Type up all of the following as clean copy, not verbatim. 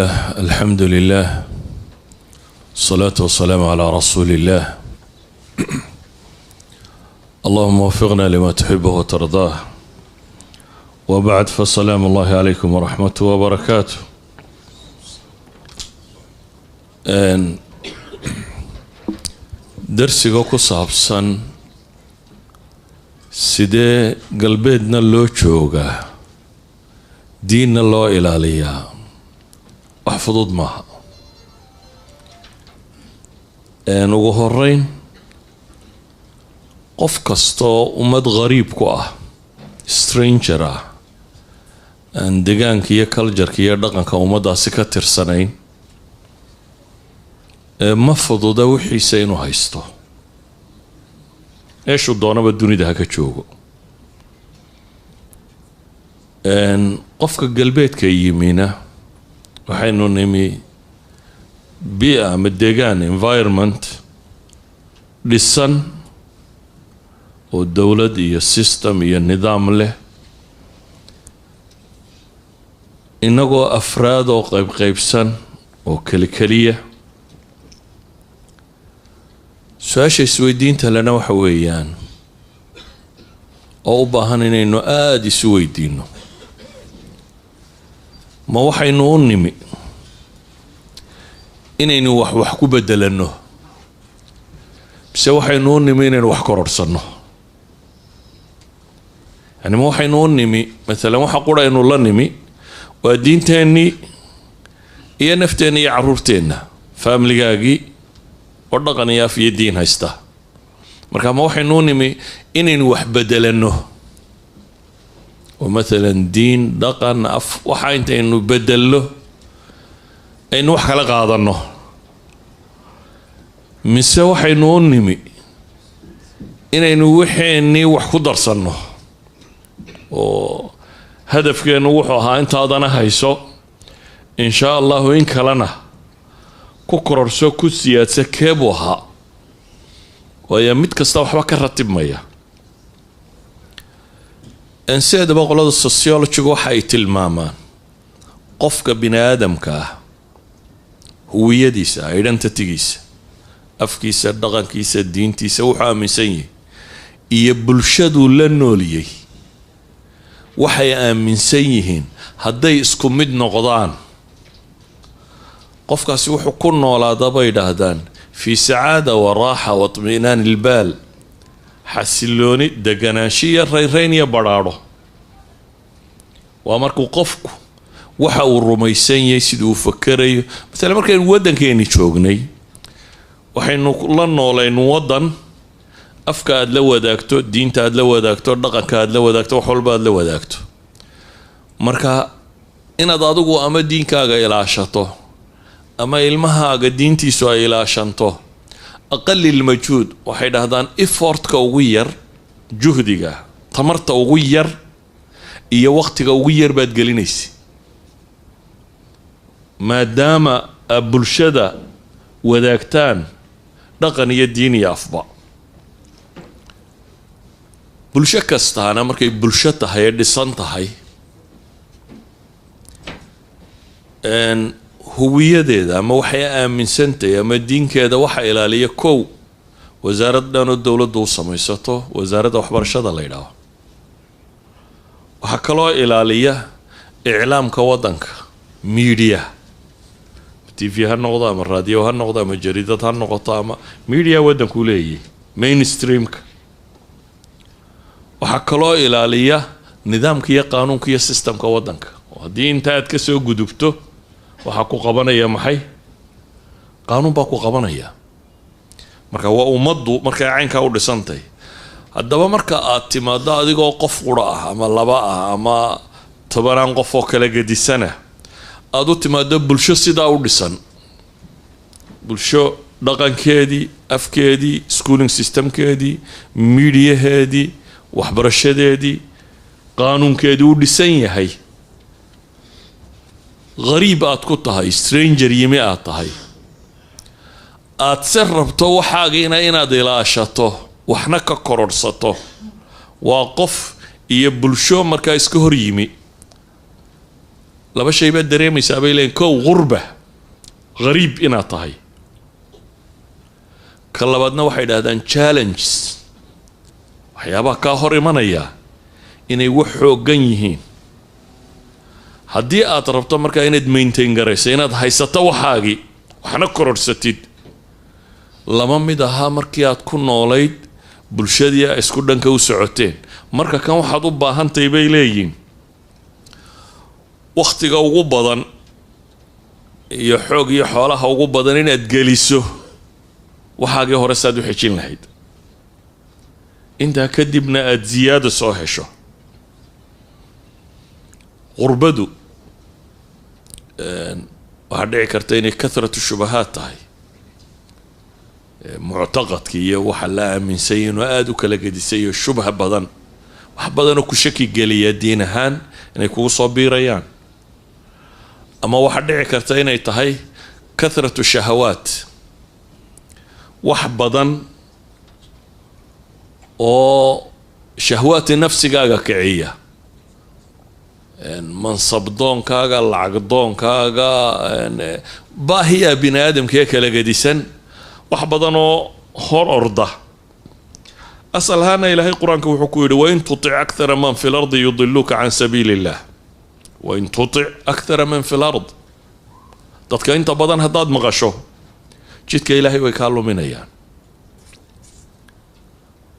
الحمد لله الصلاة والسلام على رسول الله اللهم وفقنا لما تحبه وترضاه وبعد فالسلام الله عليكم ورحمته وبركاته. درسيغو كصابسان سيدي قلبيدنا لو جوغا ديننا لو إلاليا وحفظود معها ugu horeyn qof kastoo ummad qariib ku ah stranger ah aan deegaanka iyo culture iyo dhaqanka ummadaasi ka tirsanayn ma fududa wixiisa inuu haysto eeshu doonaba dunida ha ka joogo. qofka galbeedka yimina waxaynu nimi بيئة مدقان environment للسن والدولة دي السيستم هي النظام له إنه أفراد وقيب سن وكلكلية سواشي سويدين تلنا وحويان أو باهن إنه آدي سويدينه ما وحي نونمي inaynu wax ku bedelano bise waxaynu nimi inaynu wax kororsano yani ma waxaynu nimi mesela waxa quraynu la nimi waa diinteeni iyo nafteeni iyo caruurteena family-gaagi oo dhaqan iyo af iyo diin haysta marka ma waxaynu nimi inaynu wax bedelano oo mesela diin dhaqan af waxa intaynu bedelo aynu wax kala qaadano mise waxaynu nimi inaynu wixeenii wax ku darsano oo hadafkeenu wuxuu ahaa intaadana hayso insha Allah in kalena ku kororso ku siyaadsa keebu ahaa waayo mid kasta waxba ka ratibmaya. instead qolada sociology waxa ay tilmaamaan qofka bini aadamka ah huwiyadiisa identitygiisa afkiisa dhaqankiisa diintiisa wuxuu aaminsan yahay iyo bulshadu la nooliyay waxay aaminsan yihiin hadday isku mid noqdaan qofkaasi wuxuu ku noolaadaa bay yidhaahdaan fi sacaada wa raaxa wa itminaan albaal xasilooni deganaanshiya rayrayn iyo badhaadho waa markuu qofku waxa uu rumaysan yahay siduu fakarayo mesela markaynu waddankeeni joognay waxaynu la noolayn waddan afka aad la wadaagto diinta aad la wadaagto dhaqanka aad la wadaagto wax walba aad la wadaagto marka inaad adigu ama diinkaaga ilaashato ama ilmahaaga diintiisu ay ilaashanto aqalil majhuud waxay dhahdaan effortka ugu yar juhdiga tamarta ugu yar iyo waqtiga ugu yar baad gelinaysa maadaama bulshada wadaagtaan dhaqan iyo diin iyo afba bulsho kastaana markay bulsho tahay ee dhisan tahay huwiyadeeda ama waxay aaminsantahay ama diinkeeda waxa ilaaliya kow wasaarad dhan oo dowladdu u samaysato wasaaradda waxbarashada la yidhaaho waxaa kaloo ilaaliya iclaamka waddanka media TV ha noqdo ama radio ha noqdo ama jaridad ha noqoto ama media waddanku leeyahay mainstreamka waxaa kaloo ilaaliya nidaamka iyo qaanuunka iyo systemka waddanka oo haddii inta aad ka soo gudubto waxaa ku qabanaya maxay qaanuun baa ku qabanaya marka waa ummaddu markay caynkaa u dhisantay haddaba marka aad timaado adigoo qof qura ah ama laba ah ama 10 qof oo kala gedisana aad u timaado bulsho sidaa u dhisan bulsho dhaqankeedii afkeedii schooling systemkeedii mediaheedii waxbarashadeedii qaanuunkeedii u dhisan yahay غريب aad ku tahay stranger yimi aad tahay aad se rabto waxaagiina inaad ilaashato waxna ka kororsato waa qof iyo bulsho markaa iska hor yimi laba shay baad dareemaysaa bay leeyihin kow qurba gariib inaad tahay ka labaadna waxay idhahdaan challenges waxyaabaha kaa hor imanaya inay wax xoogan yihiin haddii aad rabto markaa inaad maintain garayso inaad haysato waxaagii waxna kororsatid lama mid ahaa markii aad ku noolayd bulshadii ay isku dhanka u socoteen marka kan waxaad u baahantahay bay leeyihiin wakhtiga ugu badan iyo xoog iyo xoolaha ugu badan inaad geliso waxaagii hore saad u xejin lahayd intaa kadibna aad ziyaado soo hesho qurbadu waxaa dhici karta inay kathratu shubahaat tahay muctaqadka iyo waxa la aaminsan inuu aada u kala gedisay iyo shubha badan wax badanoo ku shaki geliya diin ahaan inay kugu soo biirayaan ama waxaa dhici karta inay tahay kathratu shahawaat wax badan oo shahwaati nafsigaaga kiciya mansabdoonkaaga lacagdoonkaaga baahiya bini aadamkee kala gedisan wax badan oo hor orda asal ahaana ilaahay qur-aanka wuxuu ku yidhi wain tutic akthara man fi lardi yudiluuka can sabiili illah wain tutic akthara man fi lard dadka inta badan haddaad maqasho jidka ilaahay way kaa luminayaan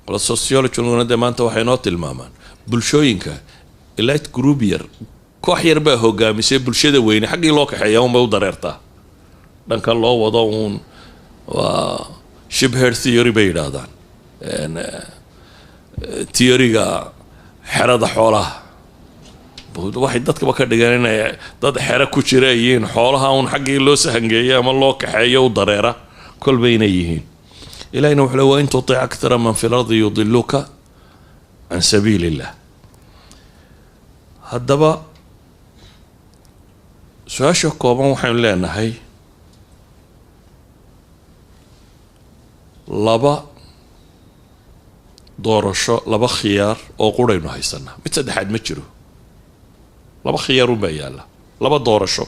qolo sociologiguna dee maanta waxay noo tilmaamaan bulshooyinka elite group yar koox yar baa hogaamisay bulshada weyne xaggii loo kaxeeya unbay u dareertaa dhanka loo wado uun waa shibher theory bay yidhaahdaan theoryga xerada xoolaha waxay dadkaba ka dhigeen inay dad xero ku jira yihiin xoolaha uun xaggii loo sahangeeya ama loo kaxeeyo u dareera kolba inay yihiin ilahina wuxuu le wain tutic akthara man fi lardi yudiluuka can sabiili illah haddaba su-aasha kooban waxaynu leenahay laba doorasho laba khiyaar oo quraynu haysanaa mid saddexaad ma jiro laba khiyaar unbaa yaalla laba doorasho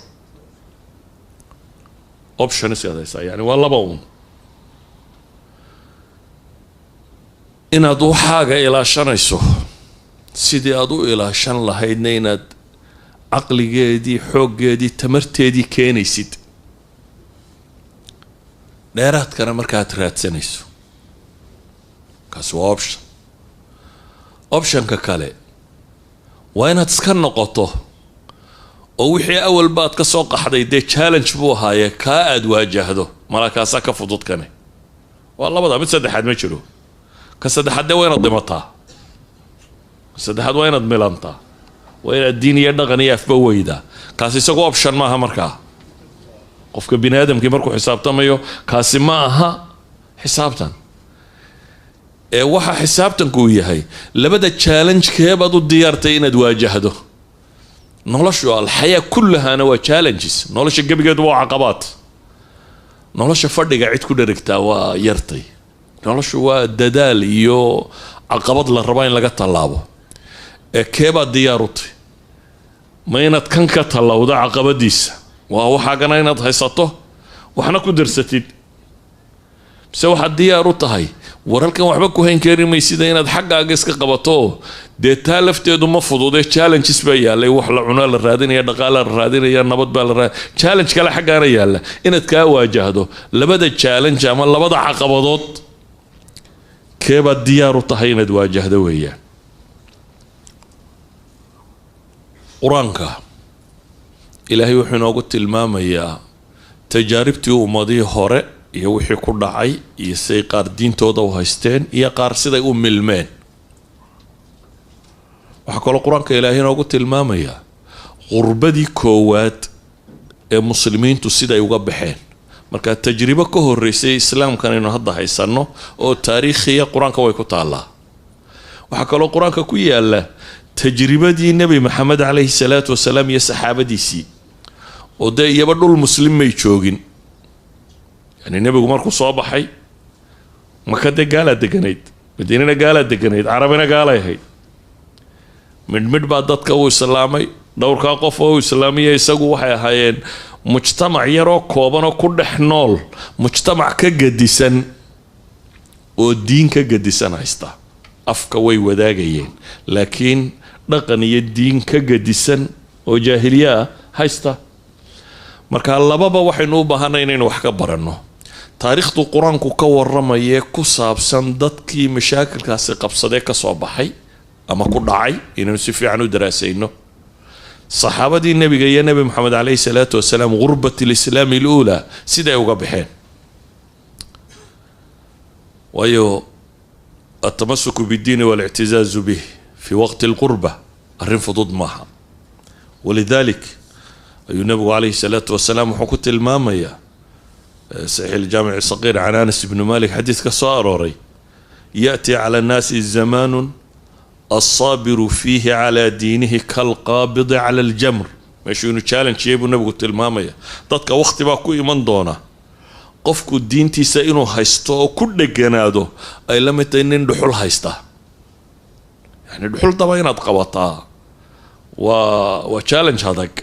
options aad haysaa yani waa laba uun inaad waxaaga ilaashanayso sidii aad u ilaashan lahaydna inaad caqligeedii xooggeedii tamarteedii keenaysid dheeraadkana markaad raadsanayso kaasi waa optionka kale waa inaad iska noqoto oo wixii awal baad ka soo qaxday dee challenge buu ahaaye kaa aada waajahdo malakaasaa ka fududkane waa labada mid saddexaad ma jiro ka saddexaad dee waa inaad dhimataa saddexaad waa inaad milantaa waa inaad diin iyo dhaqan iyo afba weydaa kaasi isagoo option maaha markaa qofka bini aadamkii markuu xisaabtamayo kaasi ma aha xisaabtan ee waxa xisaabtanku uu yahay labada challenge keebaad u diyaartay inaad waajahdo noloshu alxayaa kullahaana waa challenges nolosha gebigeedu waa caqabaad nolosha fadhiga cid ku dherigtaa waa yartay noloshu waa dadaal iyo caqabad la raba in laga tallaabo ee keebaad diyaar u tahay ma inaad kan ka tallawda caqabadiisa waa waxaagana inaad haysato waxna ku darsatid mise waxaad diyaar u tahay waralkan waxba ku hayn kari maysida inaad xaggaaga iska qabato dee taa lafteedu ma fududee challenges baa yaallay wax la cunaa la raadinaya dhaqaala la raadinaya nabad baa la challenge kale xaggaana yaalla inaad kaa waajahdo labada challenge ama labada caqabadood keebaad diyaar u tahay inaad waajahdo weeyaan qur-aanka ilaahay wuxuu inoogu tilmaamayaa tajaaribtii ummadihii hore iyo wixii ku dhacay iyo siday qaar diintooda u haysteen iyo qaar siday u milmeen waxaa kaloo qur-aanka ilaahay inoogu tilmaamayaa qurbadii koowaad ee muslimiintu siday uga baxeen marka tajribo ka horreysay islaamkan aynu hadda haysanno oo taariikhiya qur-aanka way ku taallaa waxaa kaloo qur-aanka ku yaalla tajribadii nebi maxamed calayhi salaatu wasalaam iyo saxaabadiisii oo dee iyaba dhul muslim may joogin yani nebigu markuu soo baxay maka dee gaalaa deganayd madiinana gaalaa deganayd carabina gaalay ahayd midhmidh baa dadka uu islaamay dhowrkaa qof oo islaamiya isagu waxay ahaayeen mujtamac yaroo kooban oo ku dhex nool mujtamac ka gadisan oo diin ka gadisan haysta. afka way wadaagayeen laakiin dhaqan iyo diin ka gadisan oo jaahiliya ah haysta. marka lababa waxaynu u baahanay inaynu wax ka baranno. taariikhdu qur-aanku ka warramayee ku saabsan dadkii mashaakilkaasi qabsadee ka soo baxay ama ku dhacay inaynu si fiican u daraasayno. saxaabadii nebiga iyo nebi moxamed calayhi salaatu wasalaam gurbat alislaami aluulaa siday uga baxeen. waayo التمسك بالدين والاعتزاز به في وقت القربة أرين فضود معها. ولذلك النبي عليه الصلاة والسلام حكت المامية صحيح الجامع الصغير عن أنس بن مالك حديث كصاروري يأتي على الناس الزمان الصابر فيه على دينه كالقابض على الجمر. ماشي إنه تشالنج يبو النبي قلت المامية ضدك وقت باكو إيمان دونا qofku diintiisa inuu haysto oo ku dheganaado ay la mid tahay nin dhuxul haysta. yani dhuxul daba inaad qabataa waa challenge adag.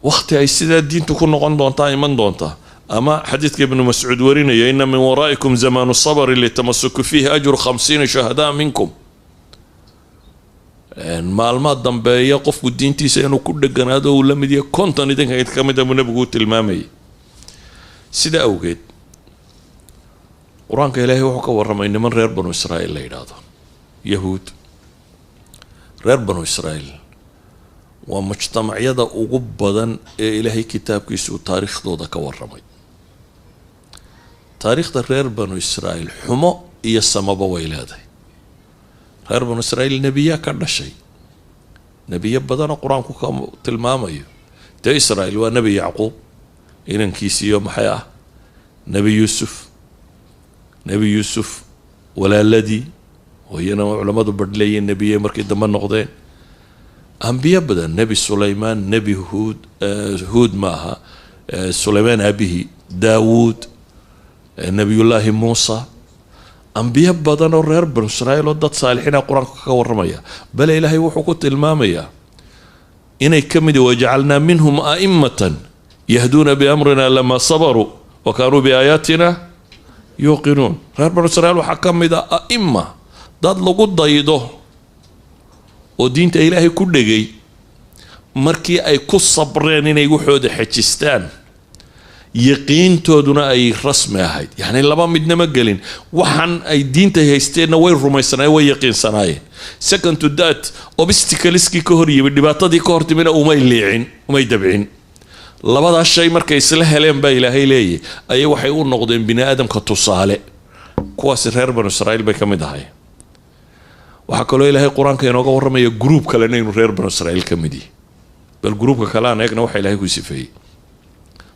waqti ay sidaa diintu ku noqon doontaa iman doonta. ama xadiidka ibnu mascuud warinaya ina min waraa'ikum zamaanu sabri litamasuku fiihi ajru 50 shahadaa minkum. maalmaha dambeeya qofku diintiisa inuu ku dheganaado uu la mid yahay 50 idinka ka mid ah nabigu uu tilmaamayay. sida awgeed quraanka ilaahay wuxuu ka warramay niman reer banu israa'iil la yiraahdo yahuud. reer banu israa'iil waa mujtamacyada ugu badan ee ilaahay kitaabkiisu taariikhdooda ka warramay. taariikhda reer banu israa'iil xumo iyo samaba way leedahay. reer banu israa'iil nebiya ka dhashay. nebiya badan oo quraanku ka tilmaamayo. de israa'iil waa nebi yacquub inankiisiyo maxay ah nebi yuusuf walaaladii wayna culamadu badleeyeen nebiye markii dambe noqdeen. ambiya badan nebi sulaymaan nebi huud maaha sulaymaan aabihi daawuud nebiyullaahi muusa. ambiya badan oo reer banu israa'iil oo dad saalixiina qur-aanka ka warramaya. bale ilaahay wuxuu ku tilmaamayaa inay ka mid wajacalnaa minhum a'immatan يهدون بأمرنا لما صبروا وكانوا بآياتنا يوقنون. reer banu israa'iil waxaa ka mid ah a'imma dad lagu daydo oo diinta ilaahay ku dhegay markii ay ku sabreen inay waxooda xejistaan yaqiintooduna ay rasmi ahayd. yani laba midnama gelin. waxaan ay diinta haysteenna way rumaysanaayeen way yaqiinsanaayeen. second to that obstacleski ka hor yimid dhibaatadii ka hortimina umay liicin umay dabcin. labadaas shay markay isla heleen baa ilaahay leeyahay ayay waxay u noqdeen bini aadamka tusaale. kuwaasi reer banu israa'iil bay ka mid ahay. waxaa kaloo ilaahay qur-aanka inooga warramaya gruub kale inaynu reer banu israa'iil ka mid yihi. bal gruubka kale aan eegna waxa ilaahay ku sifeeyey.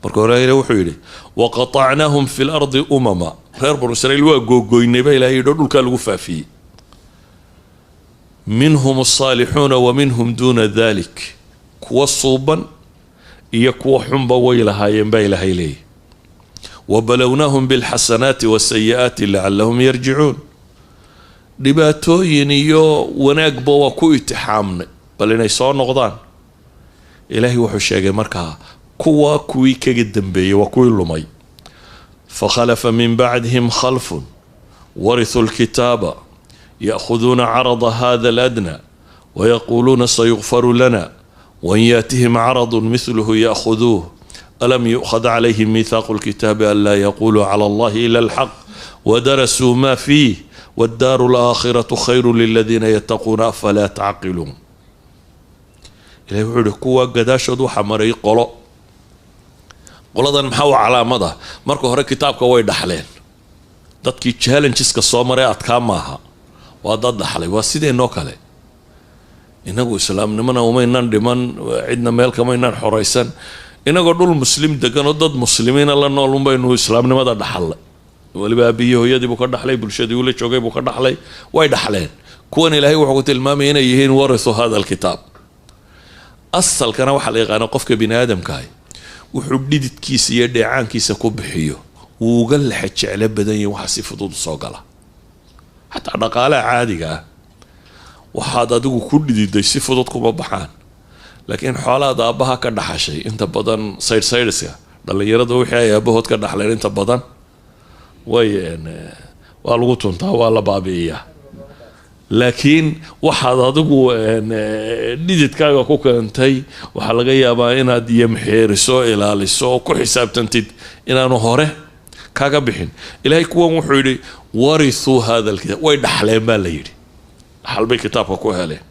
marka hore ilaahay wuxuu yidhi waqatacnaahum fi lardi umama. reer banu israa'iil waa googoynay baa ilaahay yidhi dhulkaa lagu faafiyey. minhum asaalixuuna wa minhum duuna dalik. kuwa suuban iyo kuwa xunba way lahaayeen baa ilaahay leeyahy. wabalownahum bilxasanaati wasayi'aati lacallahum yarjicuun. dhibaatooyin iyo wanaagba waa ku itixaamnay bal inay soo noqdaan. ilaahay wuxuu sheegay markaa kuwii kaga dambeeyey waa kuwii lumay. fakhalafa min bacdihim khalfun warithuu lkitaaba ya'khuduuna carada hada aladna wayaquuluuna sayukfaru lana وإن يأتهم عرض مثله يأخذوه ألم يؤخذ عليهم ميثاق الكتاب ألا يقولوا على الله إلا الحق ودرسوا ما فيه والدار الآخرة خير للذين يتقون أفلا تعقلون. إلهي وحده كوا قداشدو حمري qoladan maxaa calaamada marka hore kitaabka way dhaxleen. dadkii challengeska soo maray adkaa maaha waa dad dhaxlay. waa sideenoo kale inagu islaamnimana umaynan dhiman cidna meel kamaynan xoraysan. inagoo dhul muslim degan oo dad muslimiina la nool unbaynu islaamnimada dhaxalay. waliba aabihii hooyadii buu ka dhaxlay bulshadii uu la joogay buu ka dhaxlay way dhaxleen. kuwan ilaahay wuxuu ku tilmaamay inay yihiin warithu hada alkitaab. asalkana waxaa la yaqaana qofka bini aadamkaah wuxuu dhididkiisa iyo dheecaankiisa ku bixiyo wuu uga lexa jeclo badan yahay waxa si fudud soo gala. xataa dhaqaalaha caadiga ah waxaad adigu ku dhididay si fudud kuma baxaan. laakiin xoolaada aabbaha ka dhaxashay inta badan sayidska dhallinyarada wixii ay aabahood ka dhaxleen inta badan waa lagu tuntaa, waa la baabi'iyaa. laakiin waxaad adigu dhididkaaga ku keentay waxaa laga yaabaa inaad yamxeeriso, ilaaliso oo ku xisaabtantid inaanu hore kaga bixin. ilaahay kuwan wuxuu yidhi warithuu hada alkitaab, way dhaxleen baa la yidhi, dhaxal bay kitaabka ku heleen.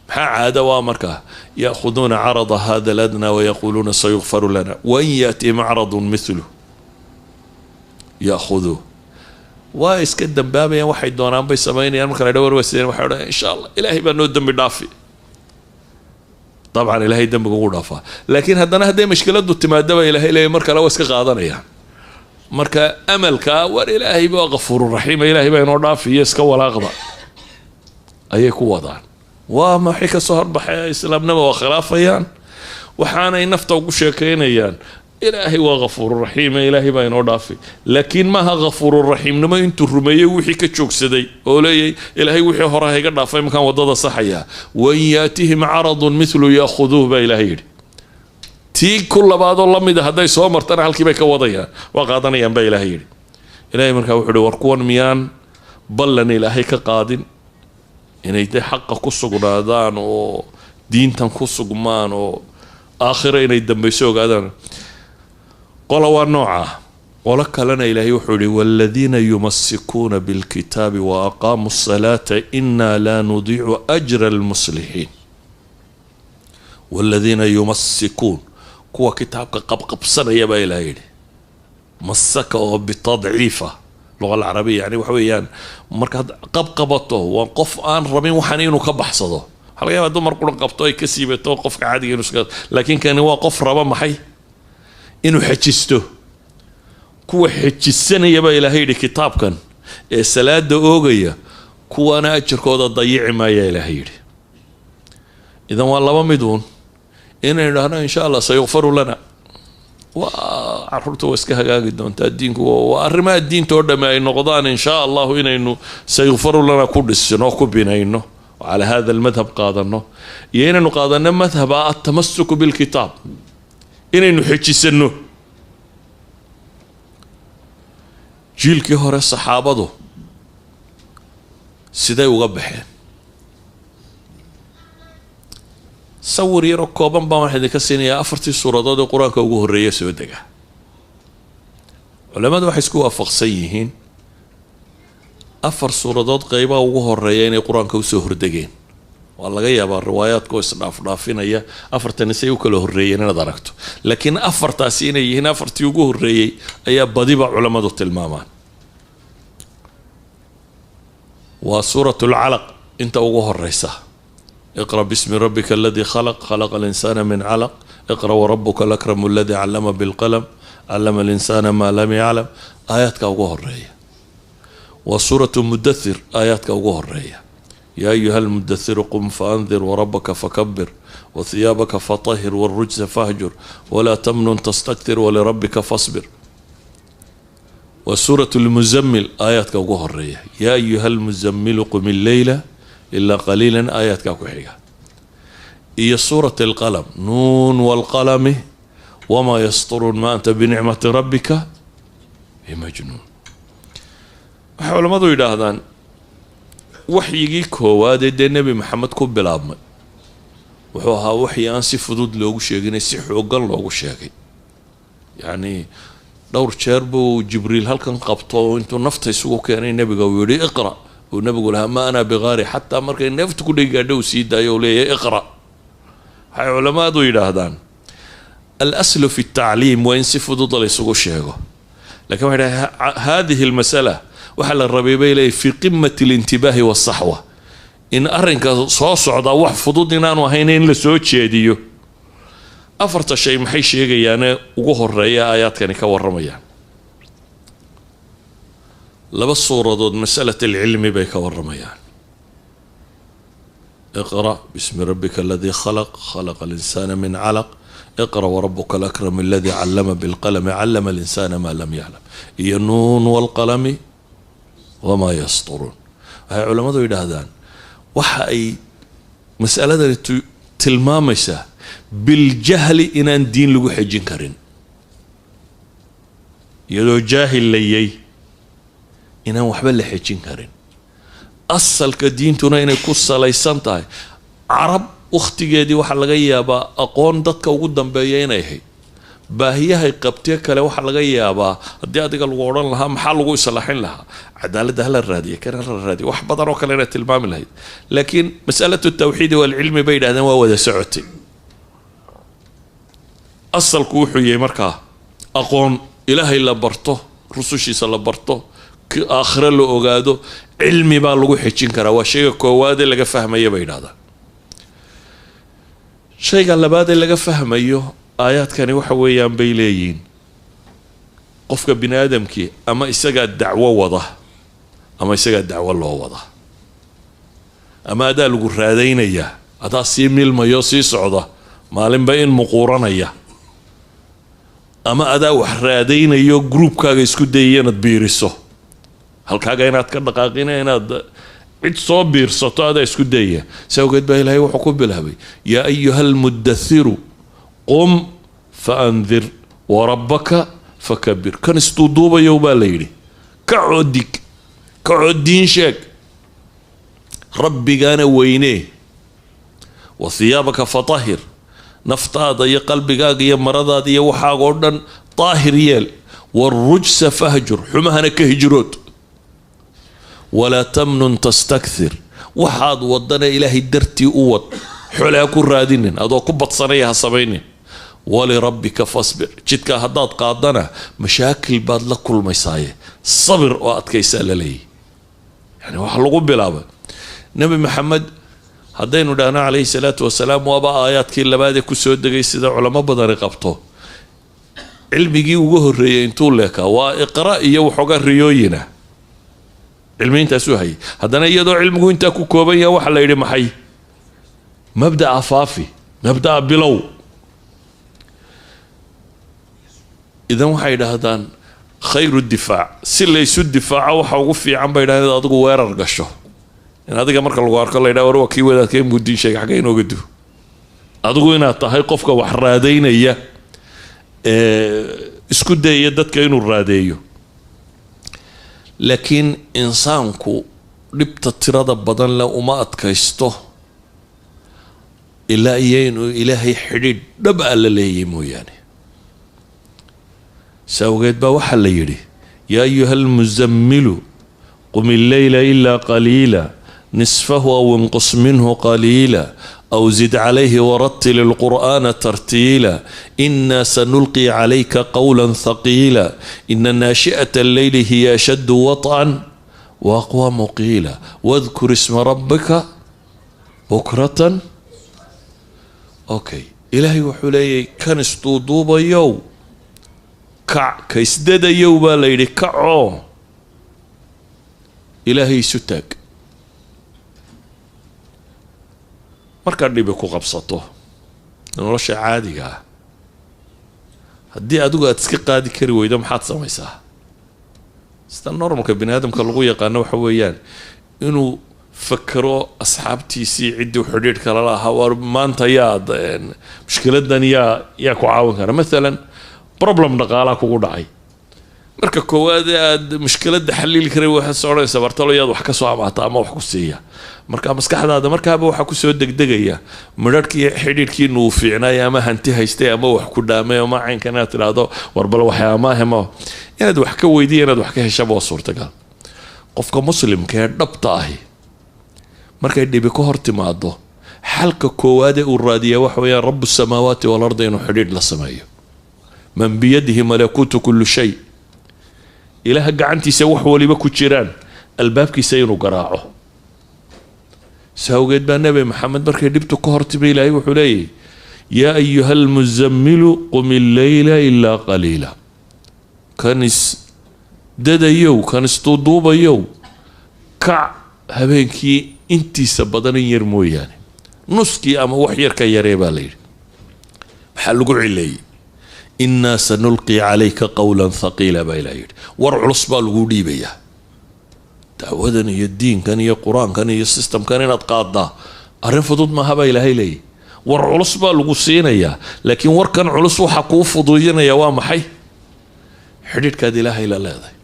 maxaa caada waa markaa ya'khuduuna carada hada aladnaa wayaquuluuna sayukfaru lana wain yaatihim acradun mithlu ya'khuduu. waa iska dambaabayaan, waxay doonaan bay samaynayaan. marka la dha warwasideen waxay odhan insha allah ilaahay baa noo dembi dhaafi. dabcan ilaahay dembiga ugu dhaafaa, laakiin haddana hadday mashkiladu timaadaba ilahay leeya mar kale waa iska qaadanayaan. marka amalka war ilaahay baa gafuururaxiima, ilaahay baa inoo dhaafiyo iska walaaqda ayay ku wadaan. waa maxay ka soo horbaxay islaamnima waa khilaafayaan, waxaanay nafta ugu sheekaynayaan ilaahay waa gafuururaxiima, ilaahay baa inoo dhaafi. laakiin maaha gafuururaxiimnimo intuu rumeeyey wixii ka joogsaday oo leeyay ilaahay wixii hore hayga dhaafay markaan wadada saxayaa. wain yaatihim caradun mithlu ya'khuduuh baa ilaahay yidhi. tii ku labaadoo la mida hadday soo martana halkii bay ka wadayaan, waa qaadanayaan baa ilaahay yidhi. ilaahay markaa wuxuu hi war kuwan miyaan ballan ilaahay ka qaadin inay de xaqa ku sugnaadaan oo diintan ku sugmaan oo aakhiro inay dambayso ogaadaan. qola waa noocaa. qolo kalena ilaahay wuxuu yihi waaladiina yumasikuuna bilkitaabi wa aqaamuu asalaata inaa laa nudiicu ajra almuslixiin. waaladiina yumasikuun, kuwa kitaabka qabqabsanaya baa ilaahay yidhi. masaka oo bitadciifa luqa alcarabiya, yani waxa weeyaan markaad qabqabato waa qof aan rabin waxaan inuu ka baxsado. waxaa laga yaabaa dumar quran qabto ay ka siibato qofka caadiga inuu iska, laakiin kani waa qof raba maxay inuu xejisto. kuwa xejisanaya baa ilaahay yidhi kitaabkan ee salaada oogaya kuwana ajarkooda dayici maaya ilaahay yidhi. idan waa laba miduun inaynu dhahno insha allah sayukfaru lana, waa caruurta waa iska hagaagi doontaa. diinku waa arrimaha diinta oo dhamme ay noqdaan insha allahu inaynu sayukfaru lana ku dhisno ku binayno calaa hada almadhab qaadano, iyo inaynu qaadano madhaba atamasuku bilkitaab, inaynu xejisano. jiilkii hore saxaabadu siday uga baxeen? sawir yaroo kooban baan waxaa idinka siinayaa 4 suuradood ee qur-aanka ugu horreeya soo dega. culamadu waxay isku waafaqsan yihiin 4 suuradood qeybaha ugu horeeya inay qur-aanka usoo hordegeen. waa laga yaabaa riwaayaadka oo isdhaafdhaafinaya 4 say u kala horreeyeen inaad aragto, laakiin 4taasi inay yihiin 4tii ugu horreeyey ayaa badiba culamadu tilmaamaan. waa suurat lcalaq inta ugu horeysa. اقرأ باسم ربك الذي خلق خلق الإنسان من علق اقرأ وربك الأكرم الذي علم بالقلم علم الإنسان ما لم يعلم. آياتك أوجه الرئية. وسورة المدثر آياتك أوجه الرئية. يا أيها المدثر قم فأنذر وربك فكبر وثيابك فطهر والرجز فاهجر ولا تمنن تستكثر ولربك فاصبر. وسورة المزمل آياتك أوجه الرئية. يا أيها المزمل قم الليل إلا قليلا آياتك كحية. هي سورة القلم نون والقلم وما يسطرون ما أنت بنعمة ربك بمجنون. حول ما ذو يدهدان وحيجي كواد النبي محمد كبل عظمه وحوها وحي أنسي فضود لوجو شيء يسيح وقل لوجو شيء يعني دور شربو جبريل هل كان قبطه وانتو نفط يسوق كان النبي قوي اقرأ والنبي يقول ما أنا بغاري حتى مركز نفط كل يقعدوا سيدا يولي اقرأ. هاي علماء ذو يدهدان الأصل في التعليم وإن سفضود ليسوق شيء، لكن هذه المسألة وحل الربيبي لي في قمة الانتباه والصحوة إن أرنك صوص عضا وحفظود إنان وهينين لسوت شيديو أفرت شيء محي شيء يعني وقهر رأي آيات كان يكور رميان لبس صورة ضد مسألة العلم بيكور رميان. اقرأ باسم ربك الذي خلق خلق الإنسان من علق اقرأ وربك الأكرم الذي علم بالقلم علم الإنسان ما لم يعلم. هي النون والقلم وما يسطرون. هاي علماء يدهدان waxa ay mas'aladani tilmaamaysaa biljahli inaan diin lagu xejin karin iyadoo jaahil layay inaan waxba la xejin karin asalka diintuna inay ku salaysan tahay carab waqtigeedii waxa laga yaabaa aqoon dadka ugu dambeeya inay ahayd baahiyahay qabtee kale waxa laga yaabaa haddii adiga lagu odhan lahaa maxaa lagu islaaxin lahaa cadaaladda hala raadiya kana la raadiya wax badan oo kale inay tilmaami lahayd laakiin mas'alatu tawxiidi walcilmi bay yidhahdeen waa wada socotay asalku wuxuu yahay markaa aqoon ilaahay la barto rusushiisa la barto aakhira la ogaado cilmi baa lagu xejin karaa waa shayga koowaadee laga fahmaya bay yidhahdaan shayga labaadee laga fahmayo aayaadkani waxa weeyaan bay leeyihiin qofka bini aadamkii ama isagaa dacwo wada ama isagaa dacwo loo wada ama adaa lagu raadaynayaa adaa sii milmayo sii socda maalinba in muquuranaya ama adaa wax raadaynayo groupkaaga isku dayaya inaad biiriso halkaaga inaad ka dhaqaaqina inaad cid soo biirsato adaa isku dayaya sawgeed baa ilaahay wuxuu ku bilaabay yaa ayuha almudathiru qum faandir warabbaka fakabir kan istuuduubayow baa la yidhi kacoo diin sheeg rabbigaana weynee wa hiyaabaka fatahir naftaada iyo qalbigaaga iyo maradaada iyo waxaaga oo dhan daahir yeel warujsa fahjur xumahana ka hijrood walaa tamnun tastakthir waxaad wadana ilaahay dartii u wad xolaa ku raadinin adoo ku badsanaya ha samaynin walirabbika fasbir jidkaa haddaad qaadana mashaakil baad la kulmaysaaye sabir oo adkaysaa la leeyahy yani waxa lagu bilaabay nabi maxamed haddaynu dhahno calayhi salaatu wasalaam waaba aayaadkii labaadee kusoo degay sida culamo badani qabto cilmigii ugu horreeyey intuu leekaa waa iqra iyo waxoogaa riyooyina cilmi intaasuu hayay haddana iyadoo cilmigu intaa ku kooban yaha waxaa la yidhi maxay mabda'a faafi mabda'a bilow idan waxay yidhaahdaan khayru difaac si laysu difaaco waxa ugu fiican bay yidhahdeen inaad adigu weerar gasho in adiga marka lagu arko la yidhaha war waa kii wadaadka in gudiin sheega xagga inooga du adigu inaad tahay qofka wax raadaynaya isku dayaya dadka inuu raadeeyo laakiin insaanku dhibta tirada badan le uma adkaysto ilaa iyo inuu ilaahay xidhiidh dhab a la leeyay mooyaane sawgeed baa waxaa la yidhi yaa ayuha almuzammilu qum illeyla ilaa qaliila nisfahu aw inqus minhu qaliila aw zid calayhi warattil ilqur'aana tartiila inaa sanulqi calayka qawla thaqiila ina naashi'ata alleyli hiya ashaddu waطcan waaqwamu qiila wadkur isma rabbika bukratan okay ilaahay wuxuu leeyahy kan isduuduubayow kac ka isdadayow baa la yidhi kacoo ilaahay isu taag markaad dhibi ku qabsato nolosha caadiga ah haddii adigu aad iska qaadi kari weydo maxaad samaysaa sida normalka bini aadamka lagu yaqaano waxa weeyaan inuu fakero asxaabtiisii ciddii xidhiidh kala lahaa war maanta yaad mushkiladan yaa ku caawin kara maalan problem dhaqaalaa kugu dhacay marka koowaad aad mushkiladda xalili karay waxaad soconaysaa bartalo yaad wax ka soo amaata ama wax ku siiya marka maskaxdaada markaaba waxaa kusoo degdegaya midharhkii xidhiidhkiina uu fiicnaay ama hanti haystay ama wax ku dhaamay ama caynka inaad tidhaahdo warbal waxay amaahema inaad wax ka weydiya inaad wax ka heshaba waa suurtagal qofka muslimka ee dhabta ahi markay dhibi ka hor timaado xalka koowaadee uu raadiyaa waxa weeyaan rabu samaawaati walarda inuu xidhiidh la sameeyo man biyadihi malakuutu kullu shay ilaaha gacantiisa wax waliba ku jiraan albaabkiisa inuu garaaco sawgeed baa nabi maxamed markay dhibtu ka hortimi ilaahay wuxuu leeyahy yaa ayuha almuzammilu qum illeyla ilaa qaliila kan isdadayow kan isduuduubayow kac habeenkii intiisa badan in yar mooyaane nuskii ama wax yar ka yaree baa la yidhi maxaa lagu cileeyey inaa sanulqi calayka qawlan thaqiila baa ilaa yidhi war culus baa lagu dhiibayaa dacwadan iyo diinkan iyo qur-aankan iyo systemkan inaad qaaddaa arrin fudud maaha baa ilaahay leeyahy war culus baa lagu siinayaa laakiin warkan culus waxaa kuu fuduudinaya waa maxay xidhiidhkaad ilaahay la leedahay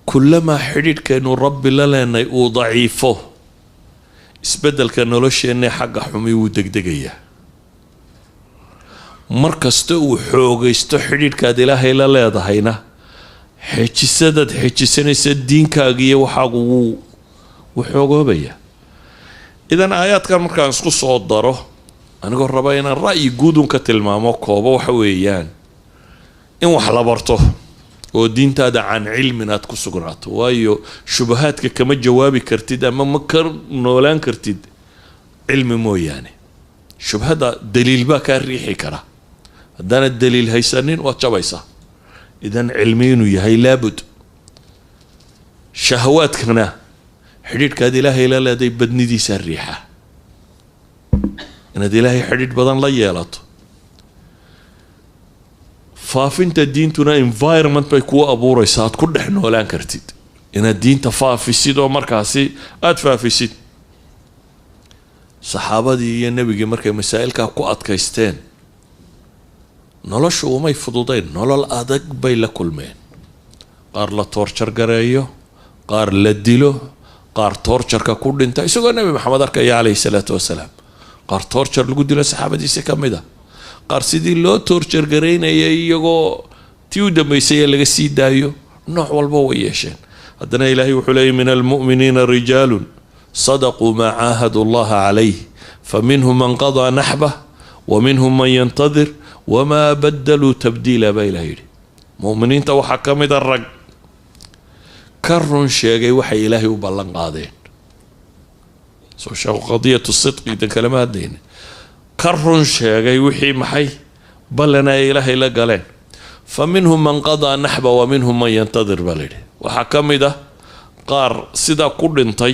kullamaa xidhiidhkaynu rabbi la leenay uu daciifo isbeddelka nolosheenna xagga xumi wuu degdegayaa mar kasta uu xoogaysto xidhiidhkaad ilaahay la leedahayna xejisadaad xejisanaysa diinkaaga iyo waxaagu wuu xoogoobayaa idan aayaadkan markaan isku soo daro anigoo raba inaan ra'yi guudun ka tilmaamo koobo waxa weeyaan in wax la barto oo diintaada can cilmin aad ku sugnaato waayo shubahaadka kama jawaabi kartid ama ma ka noolaan kartid cilmi mooyaane shubhada daliil baa kaa riixi kara haddaanad daliil haysanin waad jabaysaa idan cilmi inuu yahay laabud shahawaadkana xidhiidhkaad ilaahay la leeday badnidiisaa riixa inaad ilaahay xidhiidh badan la yeelato faafinta diintuna environment bay kuu abuuraysaa aad ku dhex noolaan kartid inaad diinta faafisid oo markaasi aada faafisid saxaabadii iyo nebigii markay masaa'ilkaa ku adkaysteen noloshu umay fududayn nolol adag bay la kulmeen qaar la toorjar gareeyo qaar la dilo qaar toorjarka ku dhinta isagoo nebi maxamed arkaya calayhi salaatu wasalaam qaar toorjar lagu dilo saxaabadiisi ka mid a qaar sidii loo toorjar garaynayay iyagoo tii u dambaysay laga sii daayo nooc walba way yeesheen haddana ilaahay wuxuu leeyay min almu'miniina rijaalun sadaquu maa caahadu allaha calayh faminhum man qadaa naxbah waminhum man yantadir wamaa badaluu tabdiila baa ilaha yidhi mu'miniinta waxaa ka mid a rag ka run sheegay waxay ilaahay u ballan qaadeen soo sheego qadiyatu sidqi dan kalama hadlayna ka run sheegay wixii maxay ballana ay ilaahay la galeen fa minhum man qadaa naxba wa minhum man yantadir baa layidhi waxaa ka mid ah qaar sidaa ku dhintay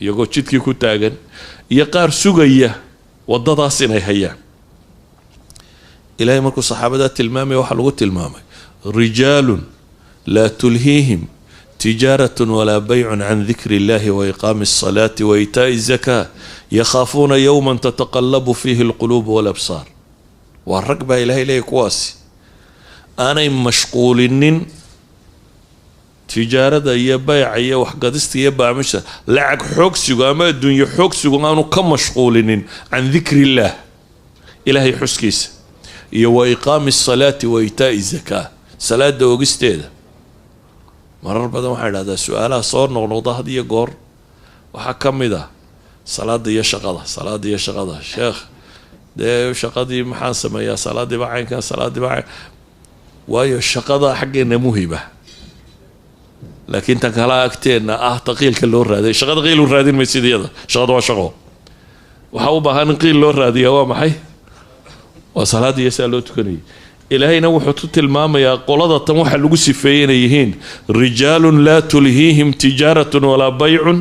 iyagoo jidkii ku taagan iyo qaar sugaya waddadaas inay hayaan ilaahay markuu saxaabadaa tilmaamaya waxaa lagu tilmaamay rijaalun laa tulhiihim tijaaratun walaa baycun can dikri illahi wa iqaami alsalaati wa itaa'i azakaa yakhaafuuna yowman tataqallabu fiihi alquluubu walabsaar waa rag baa ilaahay leeyahy kuwaasi aanay mashquulinin tijaarada iyo bayca iyo waxgadista iyo baamisha lacag xoogsigu ama adduunyo xoogsigu aanu ka mashquulinin can dikri illaah ilaahay xuskiisa iyo wa iqaami asalaati wa itaa'i zakaa salaada ogisteeda marar badan waxaa idhahdaa su-aalaha soo noqnoqda had iyo goor waxaa ka mid ah salaada iyo shaqada sheekh dee shaqadii maxaan sameeyaa salaadiiba caynkan salaadiiba cayn waayo shaqada xaggeena muhima laakiin tan kala agteenna ah taqiilka loo raaday shaqada qiil u raadin maysid iyada shaqada waa shaqo waxaa u baahan in qiil loo raadiyaa waa maxay waa salaada iyo saa loo tukanayay ilaahayna wuxuu ku tilmaamayaa qolada tan waxa lagu sifeeyey inay yihiin rijaalun laa tulhiihim tijaaratun walaa baycun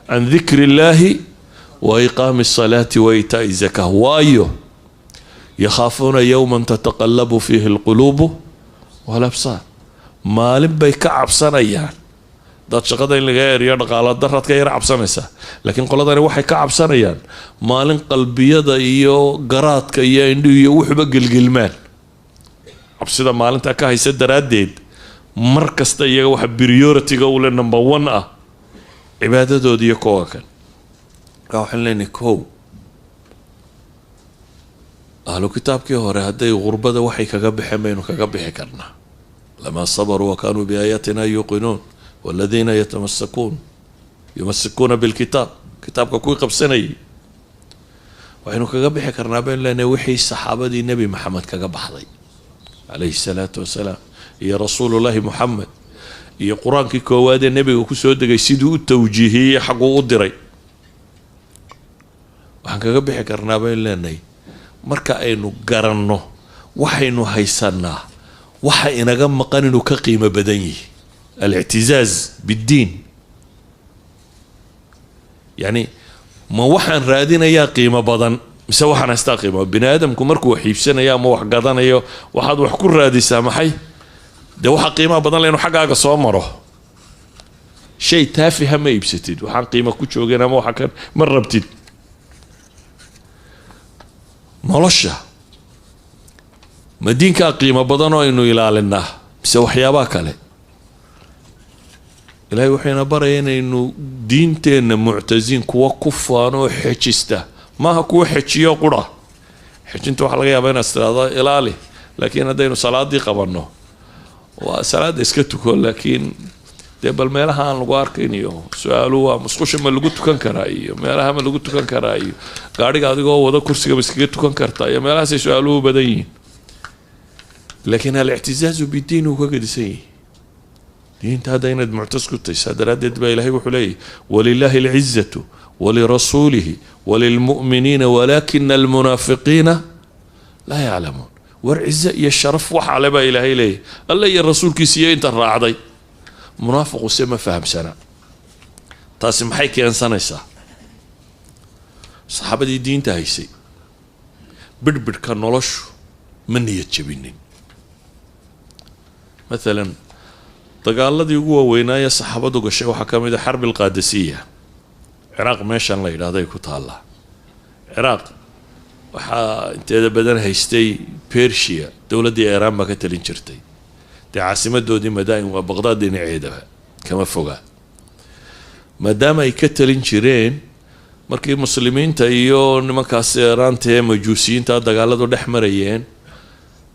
can dikri illaahi wa iqaami asalaati wa itaa'i zakaa waayo yakhaafuuna yowman tataqallabu fiihi alquluubu walabsaar maalin bay ka cabsanayaan dad shaqada in laga eriyo dhaqaala daraad ka yara cabsanaysaa laakiin qoladani waxay ka cabsanayaan maalin qalbiyada iyo garaadka iyo indhihu iyo wuxuba gelgelmaan cabsida maalintaa ka haysa daraaddeed mar kasta iyaga waxa priority-ga ule number one ah cibaadadooda iyo kowa kan markaa waxaan leenahay kow ahlu kitaabkii hore hadday gurbada waxay kaga baxeen baynu kaga bixi karnaa lamaa sabaruu wa kaanuu biaayaatina yuuqinuun waladiina yumasikuuna bilkitaab kitaabka kuwii qabsanayay waxaynu kaga bixi karnaa baynu leenahay wixii saxaabadii nebi maxamed kaga baxday calayhi salaatu wasalaam iyo rasuulullaahi muxamed iyo qur-aankii koowaadee nebiga kusoo degay siduu u tawjiihiyey xagguu u diray waxaan kaga bixi karnaa baynu leenahay marka aynu garanno waxaynu haysanaa waxa inaga maqan inuu ka qiimo badan yihi alictizaaz biddiin yacni ma waxaan raadinayaa qiimo badan mise waxaan haystaa qiimo bini aadamku markuu wax iibsanayo ama wax gadanayo waxaad wax ku raadisaa maxay dee waxaa qiimaha badan le inu xaggaaga soo maro shay taafiha ma iibsatid waxaan qiimo ku joogeen ama waxa kan ma rabtid nolosha madiinka qiimo badan oo aynu ilaalinaa mise waxyaabaha kale ilaahay waxayna baraya inaynu diinteenna muctasiin kuwa ku faano xejista maaha kuwa xejiyo qura xejinta waxaa laga yaabaa inaad tiraahdo ilaali laakiin haddaynu salaadii qabanno waa salaada iska tuko laakiin dee bal meelaha aan lagu arkayn iyo su-aalu waa musqusha ma lagu tukan karaa iyo meelaha ma lagu tukan karaa iyo gaadhiga adigoo wada kursiga iskaga tukan kartaa iyo meelahaasay su-aaluhu badan yihiin laakiin al-ictizaazu bidiin uu ka gedisan yahay diinta hadda inaad muctas ku tahay saa daraaddeed baa ilaahay wuxuu leeyahy walilaahi alcizatu walirasuulihi walilmu'miniina walaakina almunaafiqiina laa yaclamuun war cize iyo sharaf waxa le baa ilaahay leeyahy alla iyo rasuulkiisa iyo inta raacday munaafiqu se ma fahamsana taasi maxay keensanaysaa saxaabadii diinta haysay bidhbidhka noloshu ma niyad jabinin maalan dagaaladii ugu waaweynaaye saxaabadu gashay waxaa ka mid a xarbi alqaadasiya ciraaq meeshan la yidhaahday ku taallaa ciraaq waxaa inteeda badan haystay persia dowladdii iiraan baa ka talin jirtay dee caasimadoodii madaa'in waa baqdaad dhinaceedaba kama fogaa maadaama ay ka talin jireen markii muslimiinta iyo nimankaas iiraanta ee majuusiyiinta dagaaladu dhex marayeen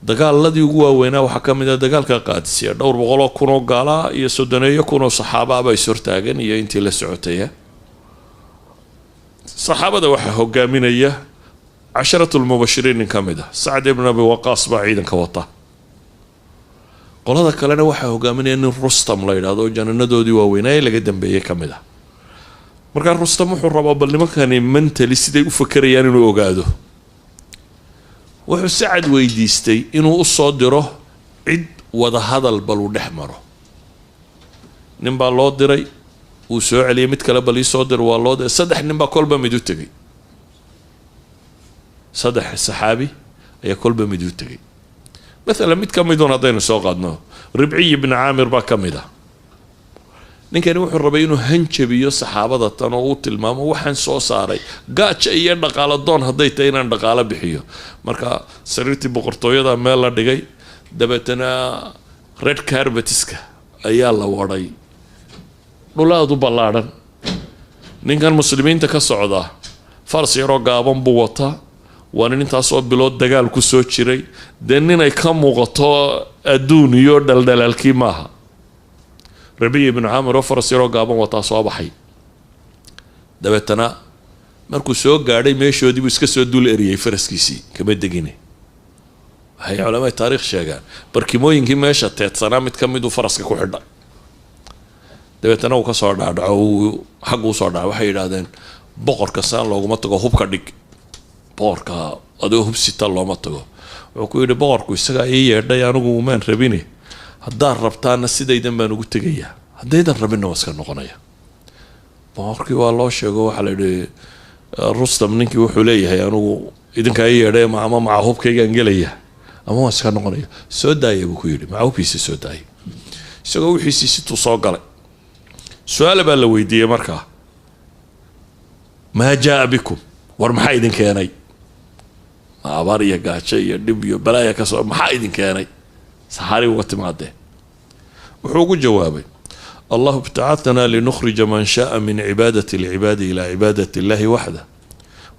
dagaaladii ugu waaweynaa waxaa ka mid a dagaalka qaadisiya 200 kun oo gaala iyo 30 kun oo saxaaba is hortaagan iyo intii la socotay saxaabada waxaa hogaaminaya 10 المبشرين كامده سعد بن ابي وقاص بعيدا كوطا qolada kalena waxa hogaaminaya nin Rustam la yiraahdo jananadoodii waaweynay laga dambeeyay kamida marka Rustam wuxuu rabaa bal nimankani mentally siday u fakarayaan inuu ogaado wuxuu Sacad weydiistay inuu u soo diro cid wada hadal bal u dhexmaro nin baa loo diray uu soo celiyay mid kale bal ii soo dir waa loo diray saddex nin baa kolba mid u tagay saddex saxaabi ayaa kolba mid u tagay مثلا mid ka mid hadaynu soo qaadno Ribci ibn Amir baa kamida ninkani wuxuu rabay inuu hanjabiyo saxaabada tan oo uu tilmaamo waxaan soo saaray gaaja iyo dhaqaale doon haday tahay inaan dhaqaale bixiyo marka sariirtii boqortooyada meel la dhigay dabeetana red carpetiska ayaa la waday dhulaadu ballaaran ninkan muslimiinta ka socda fars yaro gaaban buu wataa waan intaasoo bilood dagaal ku soo jiray deenin ay ka muuqato adduun iyo dhaldhalaalkii maaha Rabi ibn Amr oo farasiro gaaban wata soo baxay dabeetana markuu soo gaadhay meeshoodii buu iska soo dul eriyay faraskiisii kama degine hay culimada taariikh sheegaan barkimooyinkii meesha teedsanaa mid ka mid u faraska ku xidhay dabeetana uu ka soo dhaadhaco xaq uu soo dhaca waxay yiraahdeen boqorka saan looguma tago hubka dhig boqorka adoo hubsita looma tago wuxuu ku yiri boqorku isaga ay yeedhay anigu umaan rabine haddaan rabtaana sidaydan baan ugu tagayaa haddaydan rabina waa iska noqonaya boqorkii waa loo sheego waxa la yidhi Rustam ninkii wuxuu leeyahay anigu idinka ay yeedhay ama maca hubkaygaan gelaya ama waa iska noqonaya soo daaya buu ku yidhi maca hubkiisa soo daaya isagoo wixiisii situu soo galay su'aal baa la weydiiyey markaa maa jaa bikum war maxaa idin keenay abaar iyo gaajo iyo dhib iyo balaaya ka soo maxaa idin keenay saxaari uga timaadeen wuxuu ugu jawaabay الله ابتعثنا لنخرج من شاء من عبادة العباد إلى عبادة الله وحده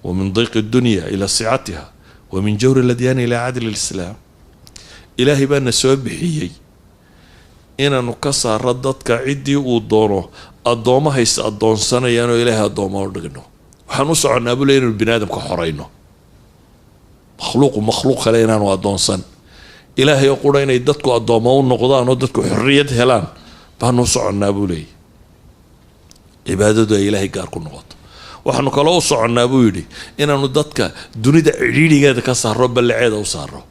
ومن ضيق الدنيا إلى سعتها ومن جور الأديان إلى عدل الإسلام إلهي بأن سوابحيي إن نكسر ردتك عدي ودونه الضومة هيس الضون سنة يانو إلهي الضومة ورقنه وحنوسع عن أبو لين البنادم كحرينه مخلوق خلينا وأضون سنة إلهي يقول إن يدتك الضومة ونقضان ودتك حرية هلان بانو سعنا أبو لي عبادة إلهي قاركو نقط وحنو كلاو سعنا أبو لي إنا ندتك دوني دا عريري قادة كسار رب اللي عيدا وصاره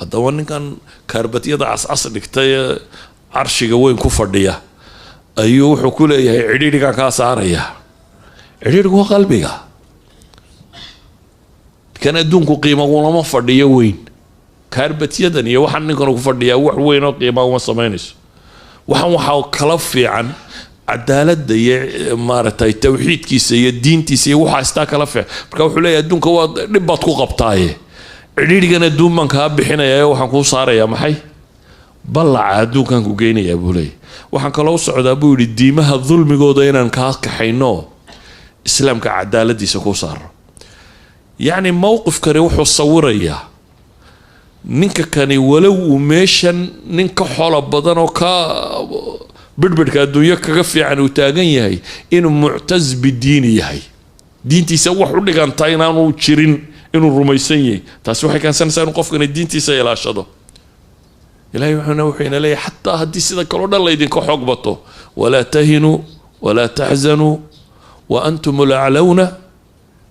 هذا وان كان كاربتية دا عص نكتايا عرشي قوين كفر ديا أيو حكولة عريري كان كاساريا عريري هو قلبي كان دونكو قيمة ولا ما فرديا وين كاربتية دنيا وحن كانوا كفر ديا وين قيمة وما سمينش waxaan kala fiican cadaaladda iyo maaragtay tawxiidkiisa iyo diintiisa iyo waxaa istaa kala fiic marka wuxuu leeyahay adduunka waa dhib baad ku qabtaaye cidhiidhigan adduun baan kaa bixinayaa waxaan kuu saarayaa maxay ballaca adduunkan ku geynayaa buu leeyahay waxaan kaloo u socdaa buu yidhi diimaha dulmigooda inaan kaa kaxayno islaamka cadaaladiisa ku saaro yacni mowqifkani wuxuu sawirayaa ninka kani walow uu meeshan nin ka xoolo badan oo ka بدبرك الدنيا كغفي عن وتاغن إنه معتز بالدين يهي دينتي سوى حولي كان تاينان وشيرين إنه الرميسيين تاسوحي كان سنة نقف كان دينتي سيلا شدو إلهي وحنا وحينا لي حتى هدي سيدا كرونا الله يدين كحق بطو ولا تهنوا ولا تحزنوا وأنتم الأعلون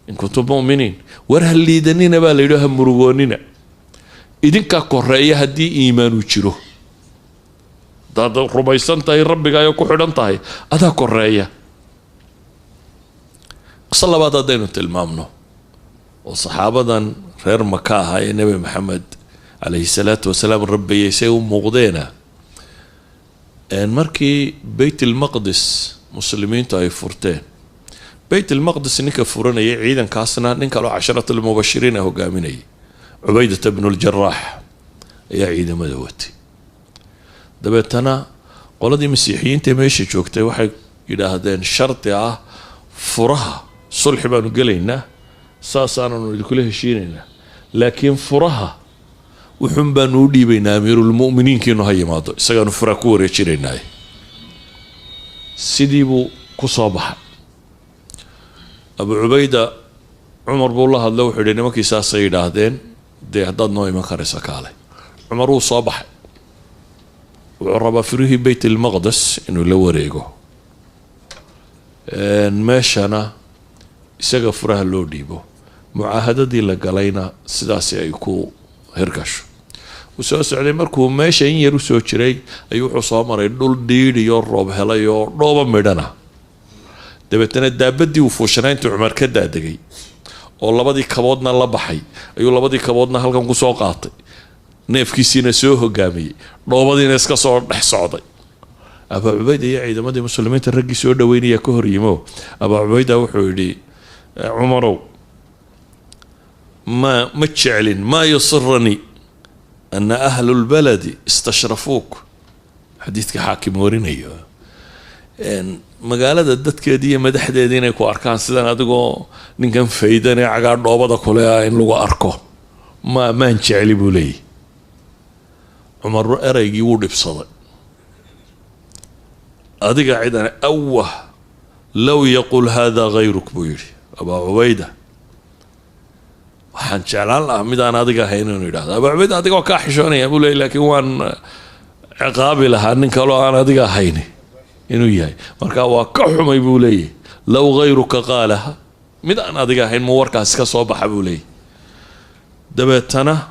إن كنتم مؤمنين ورها اللي يدنين بالا يدوها مروغونين إذن كاكوريا هدي إيمان وشيرو داد ربيسان تاي ربك أيو كحدان تاي أدا كوريا صلى الله عليه وسلم تلمامنو وصحابة غير مكاها يا نبي محمد عليه الصلاة والسلام ربي يسيو مغدينا ان مركي بيت المقدس مسلمين تاي فورتين بيت المقدس نيكا فورنا عيدا كاسنا نيكا لو 10 المبشرين هو قامني عبيدة بن الجراح يا عيدا مدوتي dabeetana qoladii masiixiyiinta meesha joogtay waxay yidhaahdeen sharti ah furaha sulxi baanu gelaynaa saasaananu idinkula heshiinaynaa laakiin furaha wuxuun baanu u dhiibaynaa amiirulmu'miniinkiinu ha yimaado isagaanu furaha ku wareejinaynaa sidii buu ku soo baxay abu cubayda cumar buu la hadlay wuxuu yidhi nimankii saasay yidhaahdeen dee haddaad noo iman karaysa kaalay cumar wuu soo baxay وعرب فريه بيت المقدس إنه لو ريجو ماشنا يسقى فرها لو ديبو معاهدة دي لقالينا سداسي أيكو هركش وسوس عليه مركو ماشي يروسو شري أيو حصامر يدل دير يورب هلا يورب مدنا دبتنا الدابدي وفوشنين تعمر كدا دقي والله بدي كبودنا الله بحي أيو الله بدي كبودنا هلكم كسوقات neefkiisiina soo hogaamiyey dhoobadiina iska soo dhex socday Abu Ubayda iyo ciidamadii muslimiinta raggii soo dhaweynaya ka hor yimo Abu Ubayda wuxuu yidhi Umarow ما jeclin ما يصرني أن أهل البلد استشرفوك حديثك حاكم ورينيو magaalada dadkeedii iyo madaxdeedii inay ku arkaan sidan adigoo ninkan faydanay cagaar dhoobada kule in lagu arko maan jecli buu leeyahay عمر أريجي ودب صدق أديك عيدنا أوه لو يقول هذا غيرك بيري أبا عبيدة وحن شعلان الله ميدان أديك هينون يدا أبا عبيدة أديك وكاحشوني أقول لي لكن وان عقابي لها أنك لو أنا أديك هيني إنه ياي مركا وكحم يقولي لو غيرك قالها ميدان أديك هين موركا سكا صوبح بولي دبتنا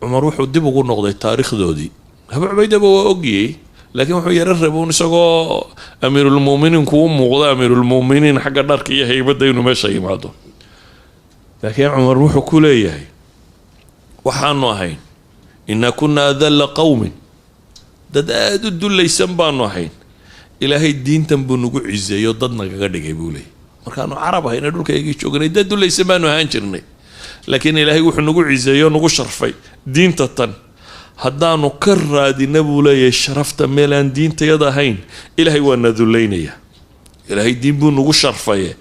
عمر وحو دib ugu noqday taariikhdoodii Abu Ubayda buu ogiyay laakiin wuxuu yararabuu isagoo amiirul muuminiin ku muuqda amiirul muuminiin xagga dharka iyo haybada inuu meesha yimaado laakiin Umar wuxuu ku leeyahay waxaanu ahayn inna kunna dhalla qawmin dad aad u dulaysan baanu ahayn ilaahay diintan buu nagu ciiseeyo dad naga dhigay buu leeyahay markaanu carab ahayna dhulkaygii joognay dad dulaysan baanu ahaan jirnay لكن إلهي وحنا نقول عزيزي نقول شرفي دين تطن هدانو كرر دي نبولي شرفت ميلان دين تيدا هين إلهي وانا ذلينيا إلهي دين بو نقول شرفي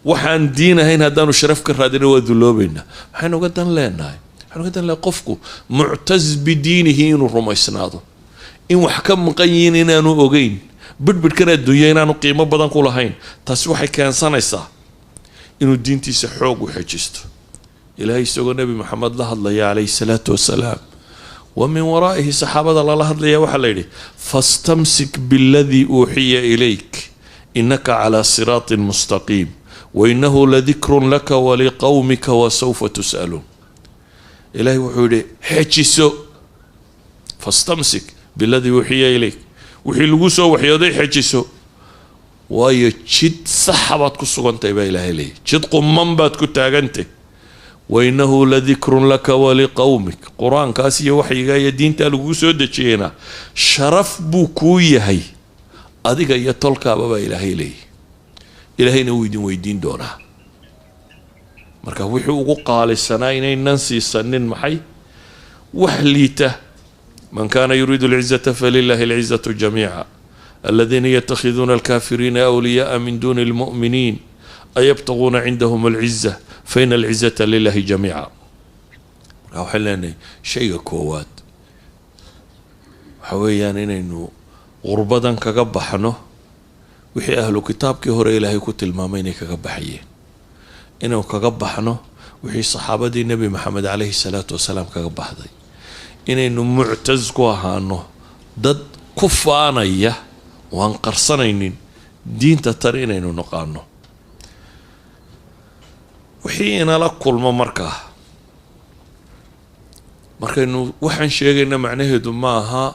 وحان دين هين هدانو شرف كرر دي نوا ذلوبينا حينو قدن لنا حينو قدن لقفكو معتز بدينه إنو رمي سنادو إن وحكم مقيين إنانو أغين بدبد كنا الدنيا إنانو قيمة بدن كولا هين تسوحي كان سانيسا إنو دين تيسي حوق وحجستو إلهي سوى النبي محمد الله الله عليه الصلاة والسلام ومن ورائه صحابة الله الله وحليله فاستمسك بالذي أوحي إليك إنك على صراط مستقيم وإنه لذكر لك ولقومك وسوف تسألون إلهي وحوله حجسو فاستمسك بالذي أوحي إليك وحي لغوسو وحي يدي حجسو وايو جد صحابات كسوغان تيبا إلهي لي جد قمان بات كتاغنتي وإنه لذكر لك ولقومك قرآن كاسية وحي غاية دين تالغو سودة شينا شرف بوكوية هي adiga iyo tolkaababa ilaahay leeyahy ilaahayna wuu idin weydiin doonaa marka wuxuu ugu qaalisanaa inaynan siisanin maxay wax liita man kaana yuriidu alcizata falilahi alcizatu jamiica aladiina yatakhiduuna alkaafiriina awliyaaa min duuni almu'miniin ayabtaguuna cindahum alciza faina alcizata lilahi jamiica marka waxaan leenahay shayga koowaad waxa weeyaan inaynu qurbadan kaga baxno wixii ahlu kitaabkii hore ilaahay ku tilmaamay inay kaga baxayeen inuu kaga baxno wixii saxaabadii nebi maxamed calayhi salaatu wasalaam kaga baxday inaynu muctaz ku ahaano dad ku faanaya oo aan qarsanaynin diinta tan inaynu naqaano wixii inala kulmo markaynu waxaan sheegayna macnaheedu ma aha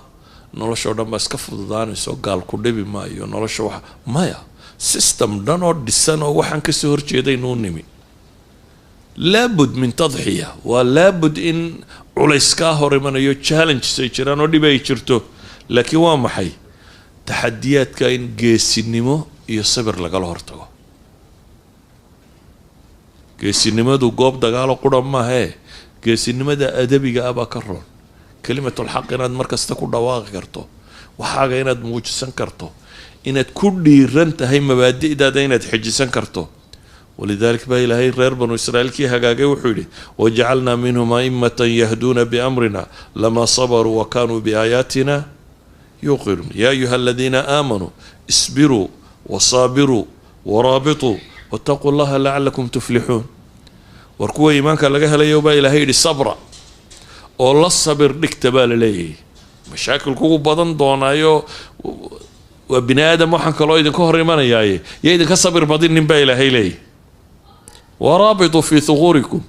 nolosha oo dhan baa iska fududaanayso gaal ku dhibi maayo nolosha wax maya system dhan oo dhisan oo waxaan kasoo horjeedaynuu nimi laabud min tadxiya waa laabud in culays kaa hor imanayo challenges ay jiraan oo dhib ay jirto laakiin waa maxay taxadiyaadka in geesinimo iyo sabir lagala hortago geesinimadu goob dagaalo qura maahee geesinimada adabiga abaa ka roon kalimatul xaq inaad markasta ku dhawaaqi karto waxaaga inaad muujisan karto inaad ku dhiiran tahay mabaadi'daada inaad xejisan karto walidaalika baa ilaahay reer banu israa'iilkii hagaagay wuxuu yidhi wajacalnaa minhum a'immatan yahduuna biamrina lamaa sabaruu wa kaanuu biaayaatina yuqinuun yaa ayuha aladiina aamanuu isbiruu wasaabiruu waraabituu wattaquu llaha lacalakum tuflixuun war kuwa iimaanka laga helayo baa ilaahay yidhi sabra oo la sabir dhigta baa la leeyahay mashaakil kugu badan doonaayo waa bini aadam waxaan kaloo idinka hor imanayaaye yo idinka sabir badinin baa ilaahay leeyahy waraabituu fii thuquurikum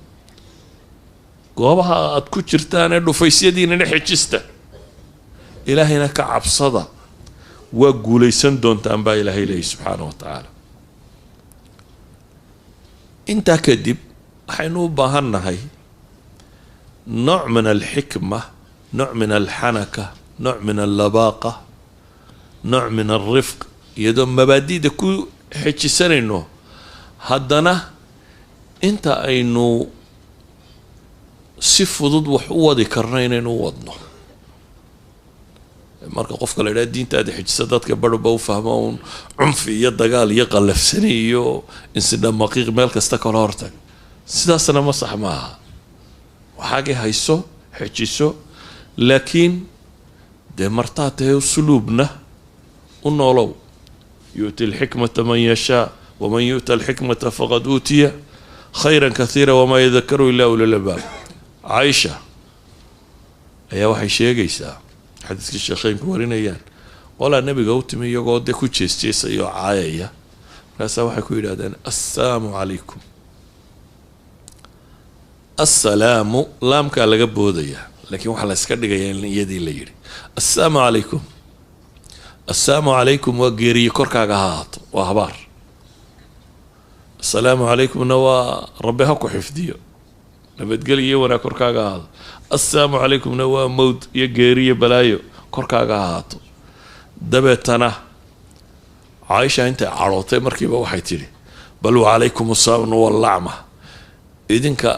goobaha aad ku jirtaanee dhufaysyadiinana xejista ilaahayna ka cabsada waa guulaysan doontaan baa ilaahay leeyahy subxaanahu wa tacaala intaa kadib waxaynu u baahan nahay nooc min alxikma nooc min alxanaka nooc min allabaqa nooc min alrifq iyadoo mabaadida ku xejisanayno haddana inta aynu si fudud wax u wadi karno inaynu u wadno marka qofka la idhaha diintaada xejisa dadka barhba u fahmo uun cunfi iyo dagaal iyo qallafsani iyo insidhamaqiiq meel kasta kala hortag sidaasna ma sax maaha waxaagay hayso xejiso laakiin dee martaa tahay usluubna u noolow yu'ti alxikmata man yashaa waman yu'ta alxikmata faqad uutiya khayran kathiira wamaa yadakaru ilaa ulilbaab caaisha ayaa waxay sheegaysaa xadiiskii sheekheynku warinayaan qolaa nabiga u timi iyagoo dee ku jeesjeesaya oo caayaya markaasaa waxay ku yidhahdeen assalaamu calaykum assalaamu laamkaa laga boodayaa laakiin waxaa la iska dhigayaa in iyadii la yidhi assalaamu calaykum assalaamu calaykum waa geeriye korkaaga ha ahaato waa habaar assalaamu calaykumna waa rabbi ha ku xifdiyo nabadgelyo iyo wanaag korkaaga ha ahaado assalaamu calaykumna waa mowd iyo geeriye balaayo korkaaga ha ahaato dabeetana caaisha intay cadhootay markiiba waxay tidhi bal wacalaykum assaamnu wallacma idinka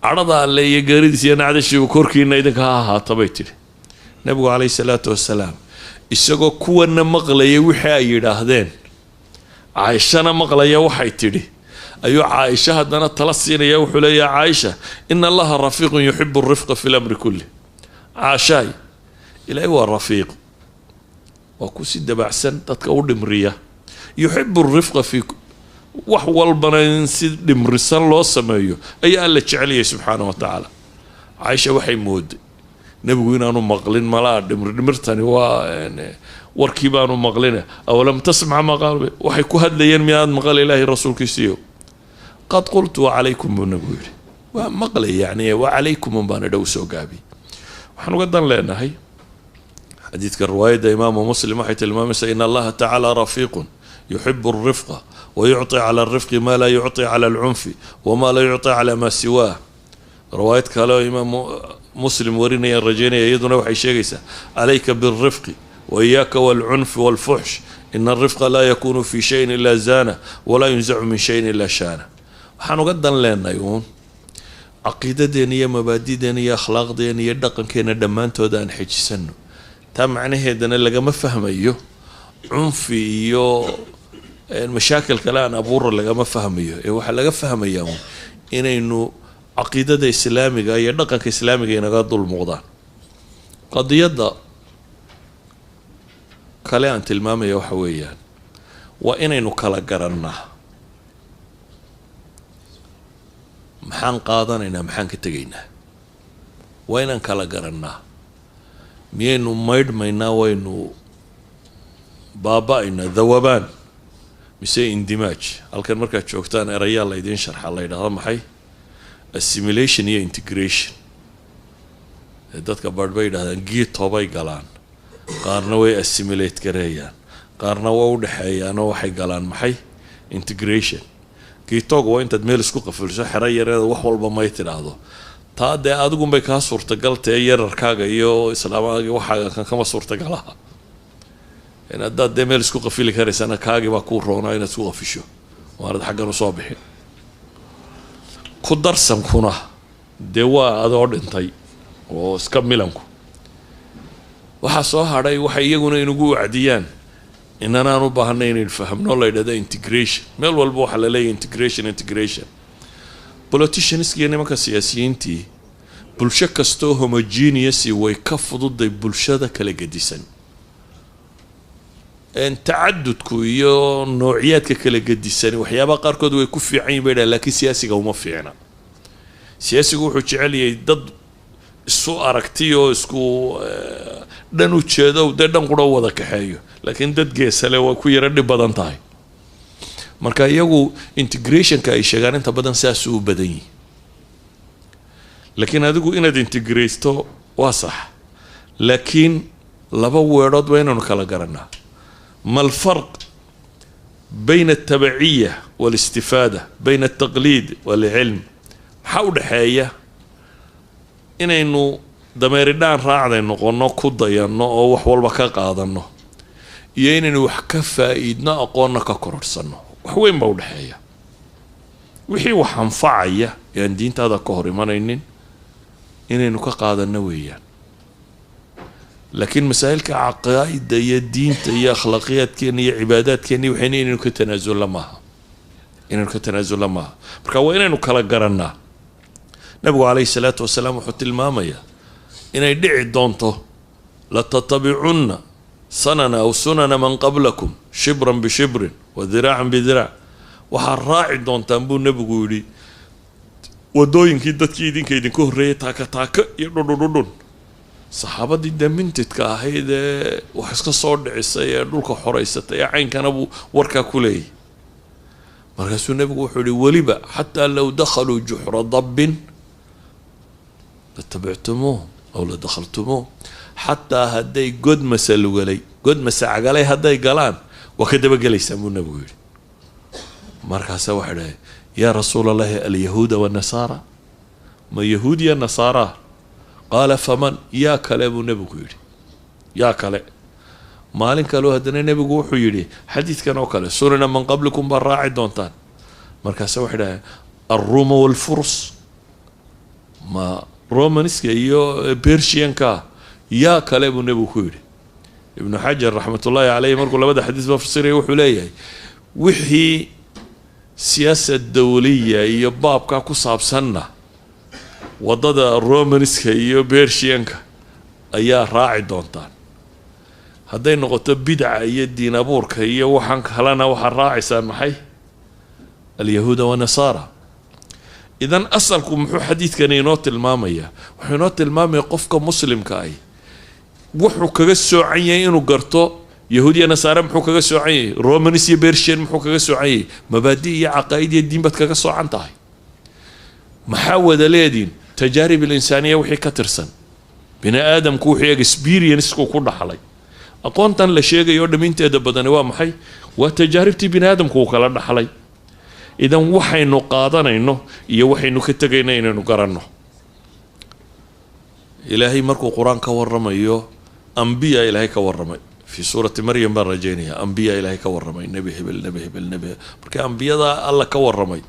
cadhada alle iyo geeridiis iyo nacdashiiba korkiina idinka ha ahaata bay tidhi nabigu calayhi salaatu wasalaam isagoo kuwana maqlaya wixii ay yidhaahdeen caaishana maqlaya waxay tidhi ayuu caaisha haddana tala siinaya wuxuu leeyaha caaisha ina allaha rafiiqun yuxibu alrifqa fi lamri kulli caashaay ilaahay waa rafiiq waa ku si dabacsan dadka u dhimriya yuxibu alrifqa fi wax walbana in si dhimrisan loo sameeyo ayaa alla jeceliyay subxaana wa tacaala caaisha waxay mooday nebigu inaanu maqlin malaa dhimirtani waa warkii baanu maqlina awalam tasmac maa qaal waxay ku hadlayeen miyaad maqal ilaahay rasuulkiisiiyo qad qultu wacalaykum buu nabigu yidhi waa maqlay yani wacalaykum baana dhow soo gaabi waxaan uga dan leenahay xadiidka riwaayadda imaamu muslim waxay tilmaamaysaa in allaha tacaala rafiiqun yuxibu alrifqa ويعطي على الرفق ما لا يعطي على العنف وما لا يعطي على ما سواه رواية كلام إمام مسلم ورينا الرجينية يدنا وحي شيء عليك بالرفق وإياك والعنف والفحش إن الرفق لا يكون في شيء إلا زانه ولا ينزع من شيء إلا شانه. waxaan uga dan leenahay caqiidadeena iyo mabaadideena iyo akhlaaqdeena iyo dhaqankeena dhammaantood aan xejisano. taa macnaheedana lagama fahmayo cunfi iyo mashaakil kale aan abuuro lagama fahmayo ee waxaa laga fahmayaa inaynu caqiidada islaamiga iyo dhaqanka islaamiga inaga dul muuqdaan. qadiyadda kale aan tilmaamaya waxa weeyaan waa inaynu kala garannaa maxaan qaadanaynaa maxaan ka tegaynaa. waa inaan kala garannaa miyaynu maydhmaynaa waynu baaba'aynaa dawabaan mise indimaaj. halkan markaad joogtaan erayaa laydiin sharxa la yidhahdo maxay assimilation iyo integration. dadka badh bay yidhahdaan giitobay galaan, qaarna way assimilate gareeyaan, qaarna waa u dhexeeyaanoo waxay galaan maxay integration. giitooga waa intaad meel isku qafilso xero yareeda wax walba may tidhaahdo. taa dee adigunbay kaa suurtagal tae yararkaaga iyo islaamaaga waxaaga kan kama suurtagalaha. haddaad dee meel isku qafili karaysana kaagii baa kuu roonaa inaad isku qafisho waanad xaggan usoo bixin. ku darsankuna dee waa adoo dhintay oo iska milanku. waxaa soo hadhay waxay iyaguna inugu wacdiyaan inanaan u baahanay inaynu fahamno la yidhahda integration. meel walba waxaa la leeyahy integration. politicianskii iyo nimanka siyaasiyiintii bulsho kastoo homogeneous way ka fududay bulshada kala gedisan. tacadudku iyo noociyaadka kala gedisan waxyaabaha qaarkood way ku fiican yihin bay dhahan laakiin siyaasiga uma fiicna. siyaasigu wuxuu jecel yahay dad isu aragti oo isku dhan u jeedo dee dhan qura wada kaxeeyo, laakiin dad geesale waa ku yara dhib badan tahay. marka iyagu integrationka ay sheegaan inta badan saasuu u badan yihi. laakiin adigu inaad integraysto waa sax, laakiin laba weedhood waa inaanu kala garanaa. ما الفرق بين التبعية والاستفادة بين التقليد والعلم؟ حول حياة إنه دميردان راعي نقولنا كضيا أو وحول بكاق هذا إنه إنه وحكفى إيدنا أقولنا ككرسنا وحوين بقول حياة وحي وحنفعية يعني دين هذا كهري ما نين إنه كقاعدة نويا. لكن مسائل كعقائد يا دين يا أخلاقيات كان يا عبادات كان وحين إنه كتنازل معها بركوا إنه كلا جرنا نبي عليه الصلاة والسلام وحط المامية إن يدعي دونته لتتبعن سنن أو سنن من قبلكم شبرا بشبر وذراعا بذراع وحراعي دونته أبو نبي يقولي ودوين كيدين كهرية تاكا يردون saxaabadii damintidka ahayd ee wax iska soo dhicisay ee dhulka xoreysatay ee caynkana buu warkaa ku leeyay. markaasuu nabigu wuxuu yidhi weliba xataa low dakhaluu juxra dabbin latabictumuuh aw la dakhaltumuuh. xataa hadday godmasa lugalay godmasa cagalay hadday galaan waa ka dabagelaysaan buu nabigu yidhi. markaasa waxay dhahay yaa rasuula allahi alyahuuda wanasaara, ma yahuud ya nasaara? قال فمن يا كلام النبي يري يا كلام مالك قالوا هدنا النبي وحو يري حديث كانوا كله سورنا من قبلكم براعي دونتان مركز واحدة الروم والفرس ما رومانسك يو بيرشيانكا يا كلام النبي يري. ابن حجر رحمة الله عليه مركو لبدا حديث بفسيره وحو ليه وحي سياسة دولية يباب كاكو صاب سنة wadada romanska iyo bershiyanka ayaa raaci doontaan. hadday noqoto bidca iyo diin abuurka iyo waxaan kalena waxaa raacaysaan maxay alyahuuda wanasaara. idan asalku muxuu xadiidkani inoo tilmaamayaa? wuxuu inoo tilmaamaya qofka muslimka ah wuxuu kaga soocan yahay inuu garto yahuudiya nasaara muxuu kaga soocan yahay, romanis iyo bershiyan muxuu kaga soocan yahay, mabaadi iyo caqaa'id iyo diin baad kaga soocan tahay. maxaa wada leediin تجارب الإنسانية وحي كترسن بني آدم كوحي experience كو دحلي أقونتن لشيء يود من تيدا بدن وامحي وتجاربتي بني آدم كو كلا دحلي. إذا وحي نقاضنا إنه يوحي نكتجينا إنه نقرنه. إلهي مركو قرآن كورما يو أنبياء إلهي كورما في سورة مريم برجينيها أنبياء إلهي كورمي نبي هبل بركي أنبياء الله كورمي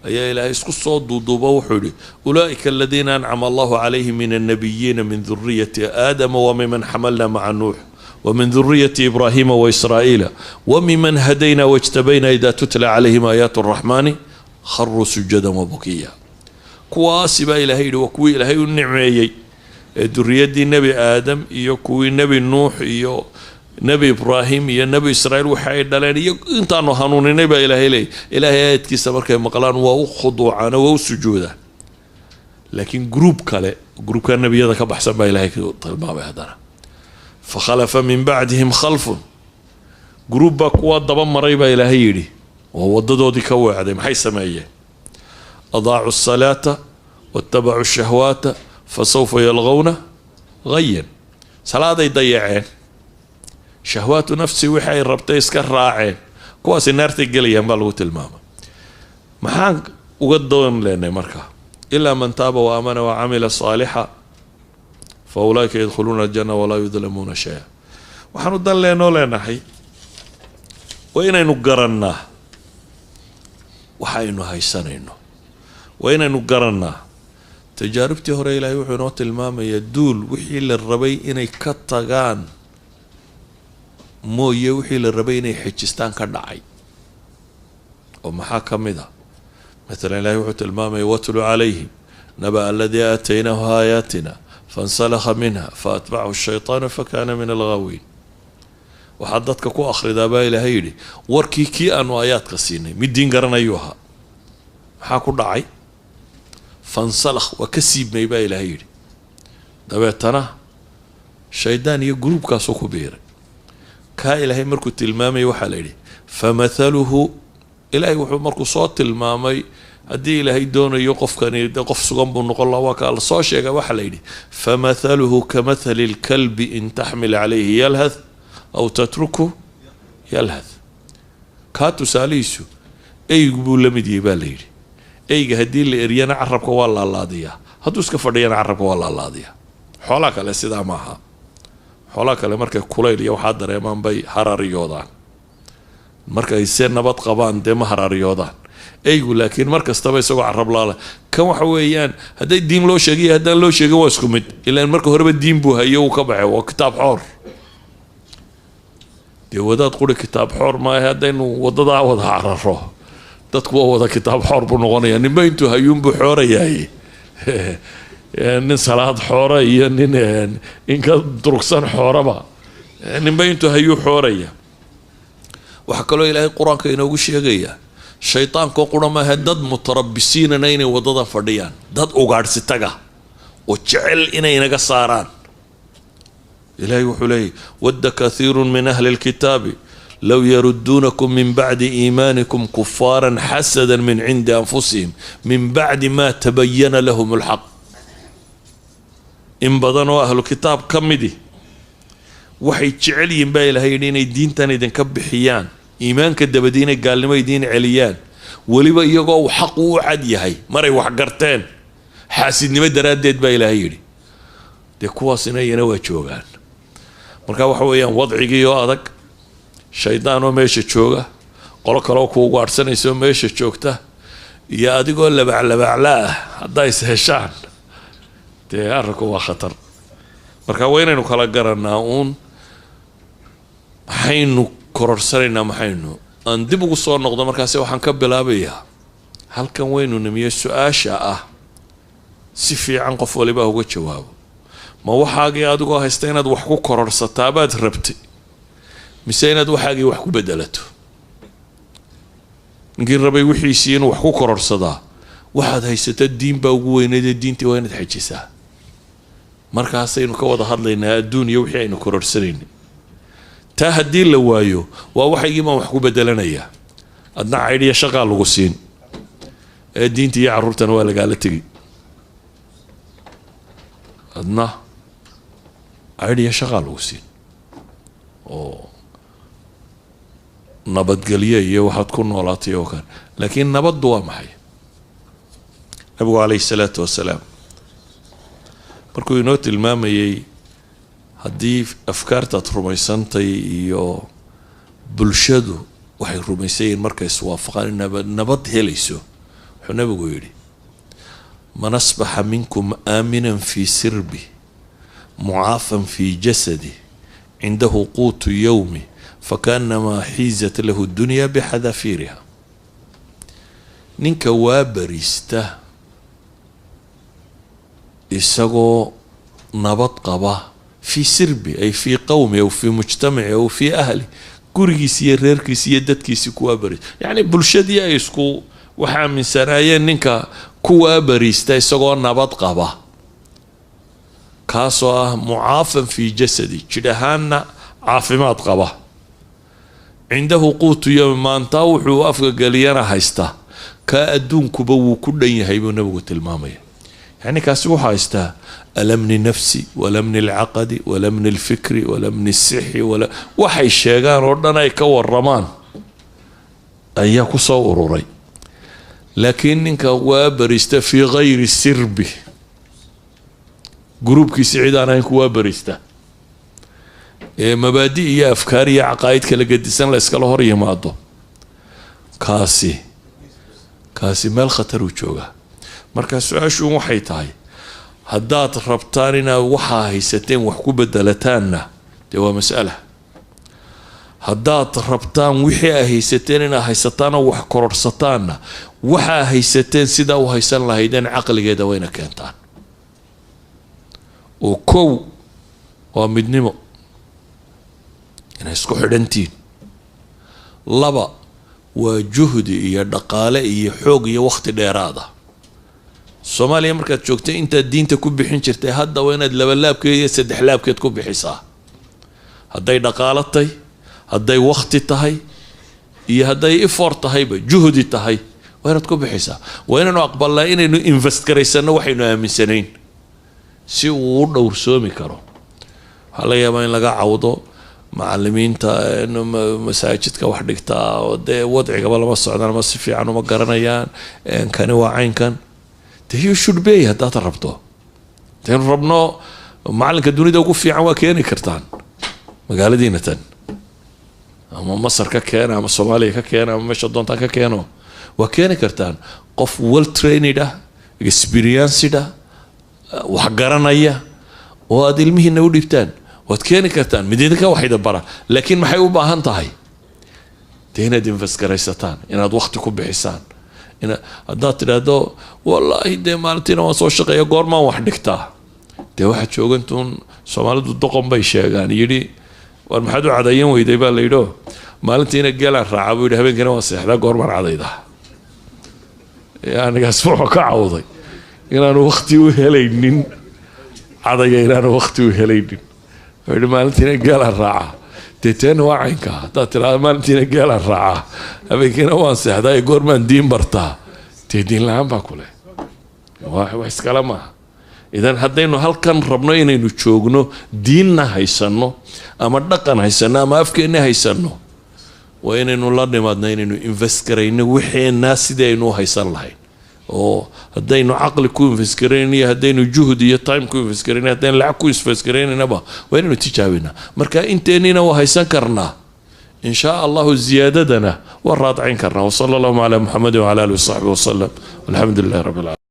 أي إلهي اسكو الصوت دوبا وحولي أولئك الذين أنعم الله عليهم من النبيين من ذرية آدم وممن حملنا مع نوح ومن ذرية إبراهيم وإسرائيل وممن هدينا واجتبينا إذا تتلى عليهم آيات الرحمن خروا سجدا وبكيا كواسبا إلهي وكوي إلهي النعمي ذرية النبي آدم يكوي النبي نوح يو نبي إبراهيم يا نبي إسرائيل وحي دلاني أنت أنو هنون نبي إلهي لي إلهي آيات كيسا مركا مقلان وخضوعانا وسجودا لكن جروب كان النبي هذا كبحسن با إلهي طلبا بهدنا فخلف من بعدهم خلف جروب كواد دبا مريبا إلهي لي وهو ضدودي كوعد محي سمايه أضاعوا الصلاة واتبعوا الشهوات فسوف يلغون غيا صلاة يضيعين شهوات نفسي وحي ربطي اسكر راعين كواس النار تقلي ينبالو تلماما محان وقدون لنا مركا إلا من تاب وآمن وعمل صالحا فأولئك يدخلون الجنة ولا يظلمون شيئا وحنو دان لنا حي وإن نقرنا وحي هيسانينو وإن نقرنا تجاربتي هوري إلهي وحي نوت الماما يدول وحي للربي إني كتغان مو يوحي للربي إني حجستان كدعي ومحاكم ذا مثلا إلهي وحي الماما يوتل عليهم نبأ الذي آتيناه آياتنا فانسلخ منها فأتبعه الشيطان فكان من الغاوين وحددك كو أخر دابا إلهي لي وركي كي أنو آيات قسيني مدين قرن أيوها محاكو دعي فانسلخ وكسيب ميبا إلهي لي دابتنا شيطان يقروب كاسوكو بير كا إلهي مركو تلمامي وحالي فمثله إلهي وحو مركو صوت تلمامي هدي إلهي دون يوقف كان يقف سقنبو نقول الله وكال صوشيك وحالي فمثله كمثل الكلب إن تحمل عليه يلهث أو تتركه يلهث كاتو ساليسو أي قبول لمدي بالي أي هدي اللي إريانا عربك والله الله ديا هدوسك فرديانا عربك والله الله ديا حولاك لسيدا معها حولاك لمركة كوليل يو حادر يمان بي حراريودان مركة يسير نبات قبان دي ما حراريودان أيقول لكن مركز تبا يسوق عرب لالا كم حويان هدا الدين لو شقي هدا لو شقي واسكمد إلا المركة هرب الدين بوها يو كبعه وكتاب حور دي وداد قولي كتاب حور ما هدا إنه ودادا ودا عرفه dadku wada kitaab xor buu noqonaya ninba intuu hayuun buu xoorayay nin salaad xoora iyo nin inka durugsan xooraba ninba intuu hayuu xooraya waxa kale ilaahay quraanka inoogu sheegaya shaytaanku qurama hadad mutarabbisiina inay wadada fadhiyaan dad ugaadhsi taga oo jecel inay naga saaraan ilaahay wuxuu leeyahay wadda kathiirun min ahli alkitaabi لو يردونكم من بعد إيمانكم كفارا حسدا من عند أنفسهم من بعد ما تبين لهم الحق إن بدنوا أهل الكتاب كمدي وحي تشعلي ينبا إلهيين الدين تاني دين كبحيان إيمان كدبدين قال لما يدين عليان ولبا يقو حق وعد يهي مري وحقرتين حاسد نما درادت با إلهيين دي كواسنا ينوى جوغان مركا وحويان وضعي يو أدك شيطان وماشي جوجا قولك لو كو غارسنيسو ماشي جوجتا يا اديغو لبعلا هدا يسهشان تي اركو خطر marka weynaynu kala garanaa uun maxaynu kororsanayna maxaynu aan dib ugu soo noqdo markaas waxaan ka bilaabayaa halkan weynu nimiyo su'aasha ah si fiican qof waliba uga jawaabo ma waxaagii adigoo haysta inaad wax ku kororsataa baad rabtay mise inaad waxaagii wax ku bedelato ninkii rabay wixiisii inuu wax ku kororsadaa waxaad haysata diin baa ugu weyneed diintii waa inaad xajisaa markaasaynu ka wada hadlaynaa adduuniya wixii aynu kororsanayna taa haddii la waayo waa waxaygii baan wax ku bedelanayaa adna caydhiya shaqaa lagu siin ee diinta iyo carruurtana waa lagaala tegi adna caydhiya shaqaa lagu siin oo nabadgelyo iyo waxaad ku noolaatay oo kale laakiin nabaddu waa maxay nabigu calayhi salaatu wasalaam markuu inoo tilmaamayay haddii afkaartaad rumaysantay iyo bulshadu waxay rumaysayiin markay iswaafaqaan in nabad helayso wuxuu nabigu yidhi man asbaxa minkum aaminan fii sirbi mucaafan fii jasadi cindahu quutu yowmi fakaanamaa xiizat lahu dunya bixadafiiriha ninka waa bariista isagoo nabad qaba fii sirbi ay fii qowmi aw fii mujtamaci aw fii ahli gurigiisi iyo reerkiisi iyo dadkiisi kuwaa bariista yacni bulshadii ay isku wax aaminsanaayeen ninka kuwaa bariista isagoo nabad qaba kaasoo ah mucaafan fii jasadi jidh ahaanna caafimaad qaba cindahu quutu yowmi maantaa wuxuu afka geliyana haysta kaa adduunkuba wuu ku dhan yahay buu nabigu tilmaamaya يعني كاسي وحايستا ألمني نفسي ولمني العقدي ولمني الفكري ولمني الصحي ولا وحي الشيغان ودنا يكور رمان أياكو صوروري لكن إنك وابرستا في غير السرب جروب كي سعيد أنا إنك وابرستا مبادئ يا أفكار يا عقائد كلا قد سنة لسكال هوري مادو كاسي مال خطر وجوغا marka su'aashu waxay tahay haddaad rabtaan inaad waxa haysateen wax ku bedelataanna dee waa mas'ala haddaad rabtaan wixii ay haysateen inaad haysataan oo wax kororsataanna waxa haysateen sida u haysan lahaydeen caqligeeda wayna keentaan oo kow waa midnimo inay isku xidhantiin laba waa juhdi iyo dhaqaale iyo xoog iyo waqti dheeraada Soomaaliya markaad joogtay inta diinta ku bixin jirtay hadda waa inaad laba laabkeed iyo saddex laabkeed ku bixisaa hadday dhaqaale tahay hadday waqti tahay iyo hadday effort tahayba juhdi tahay waa inaad ku bixisaa waa inaanu aqbalnaa inaynu invest garaysano waxaynu aaminsanayn si uu u dhowrsoomi karo waxaa laga yaabaa in laga cawdo macallimiinta masaajidka wax dhigtaa oo dee wadcigaba lama socdaan ama si fiican uma garanayaan kani waa caynkan you should be haddaad rabto teen rabno macalinka dunida ugu fiican waa keeni kartaan magaaladiina tan ama Masar ka keena ama Soomaaliya ka keena ama meesha doontaan ka keeno waa keeni kartaan qof well trained experienced wax garanaya oo aad ilmihiina u dhibtaan waad keeni kartaan mididinka waxayda bara laakiin maxay u baahan tahay inaad invest garaysataan inaad waqti ku bixisaan إن هذا ترى والله ده مالتنا وصوش قيا قرما وحدكتا ده واحد شو قنتون سوالد الدقم بيشيغان يجي والمحدو عديين ويدي بالليلو مالتنا جلا رعب وده بين كنا وصيح ده قرما عديده يعني اسمعوا كعوضي إن أنا وقتي وهلينين عديين أنا وقتي وهلينين فده مالتنا جلا رعب تتين وعينك ترى مالتنا جال الرعاة أبي كنا واسع ده يقول من دين برتا تدين لهم باكله واحد كلامه إذا هدينه هل كان ربنا إنه نشوفنه ديننا هيسنه أما دقنا هيسنه أما أفكارنا هيسنه وإنه الله نمدنا إنه إنفست كرينه وحين الناس ده إنه هيسن لهين أو هدينه عقل كون فسكريني هدينه جهد يتايم كون فسكريني هدينه لعب كون فسكريني نبا وينه تجاوبنا مركا انت انينا وهيسان كرنا ان شاء الله زيادتنا والرادعين كرنا وصلى الله على محمد وعلى اله وصحبه وسلم والحمد لله رب العالمين.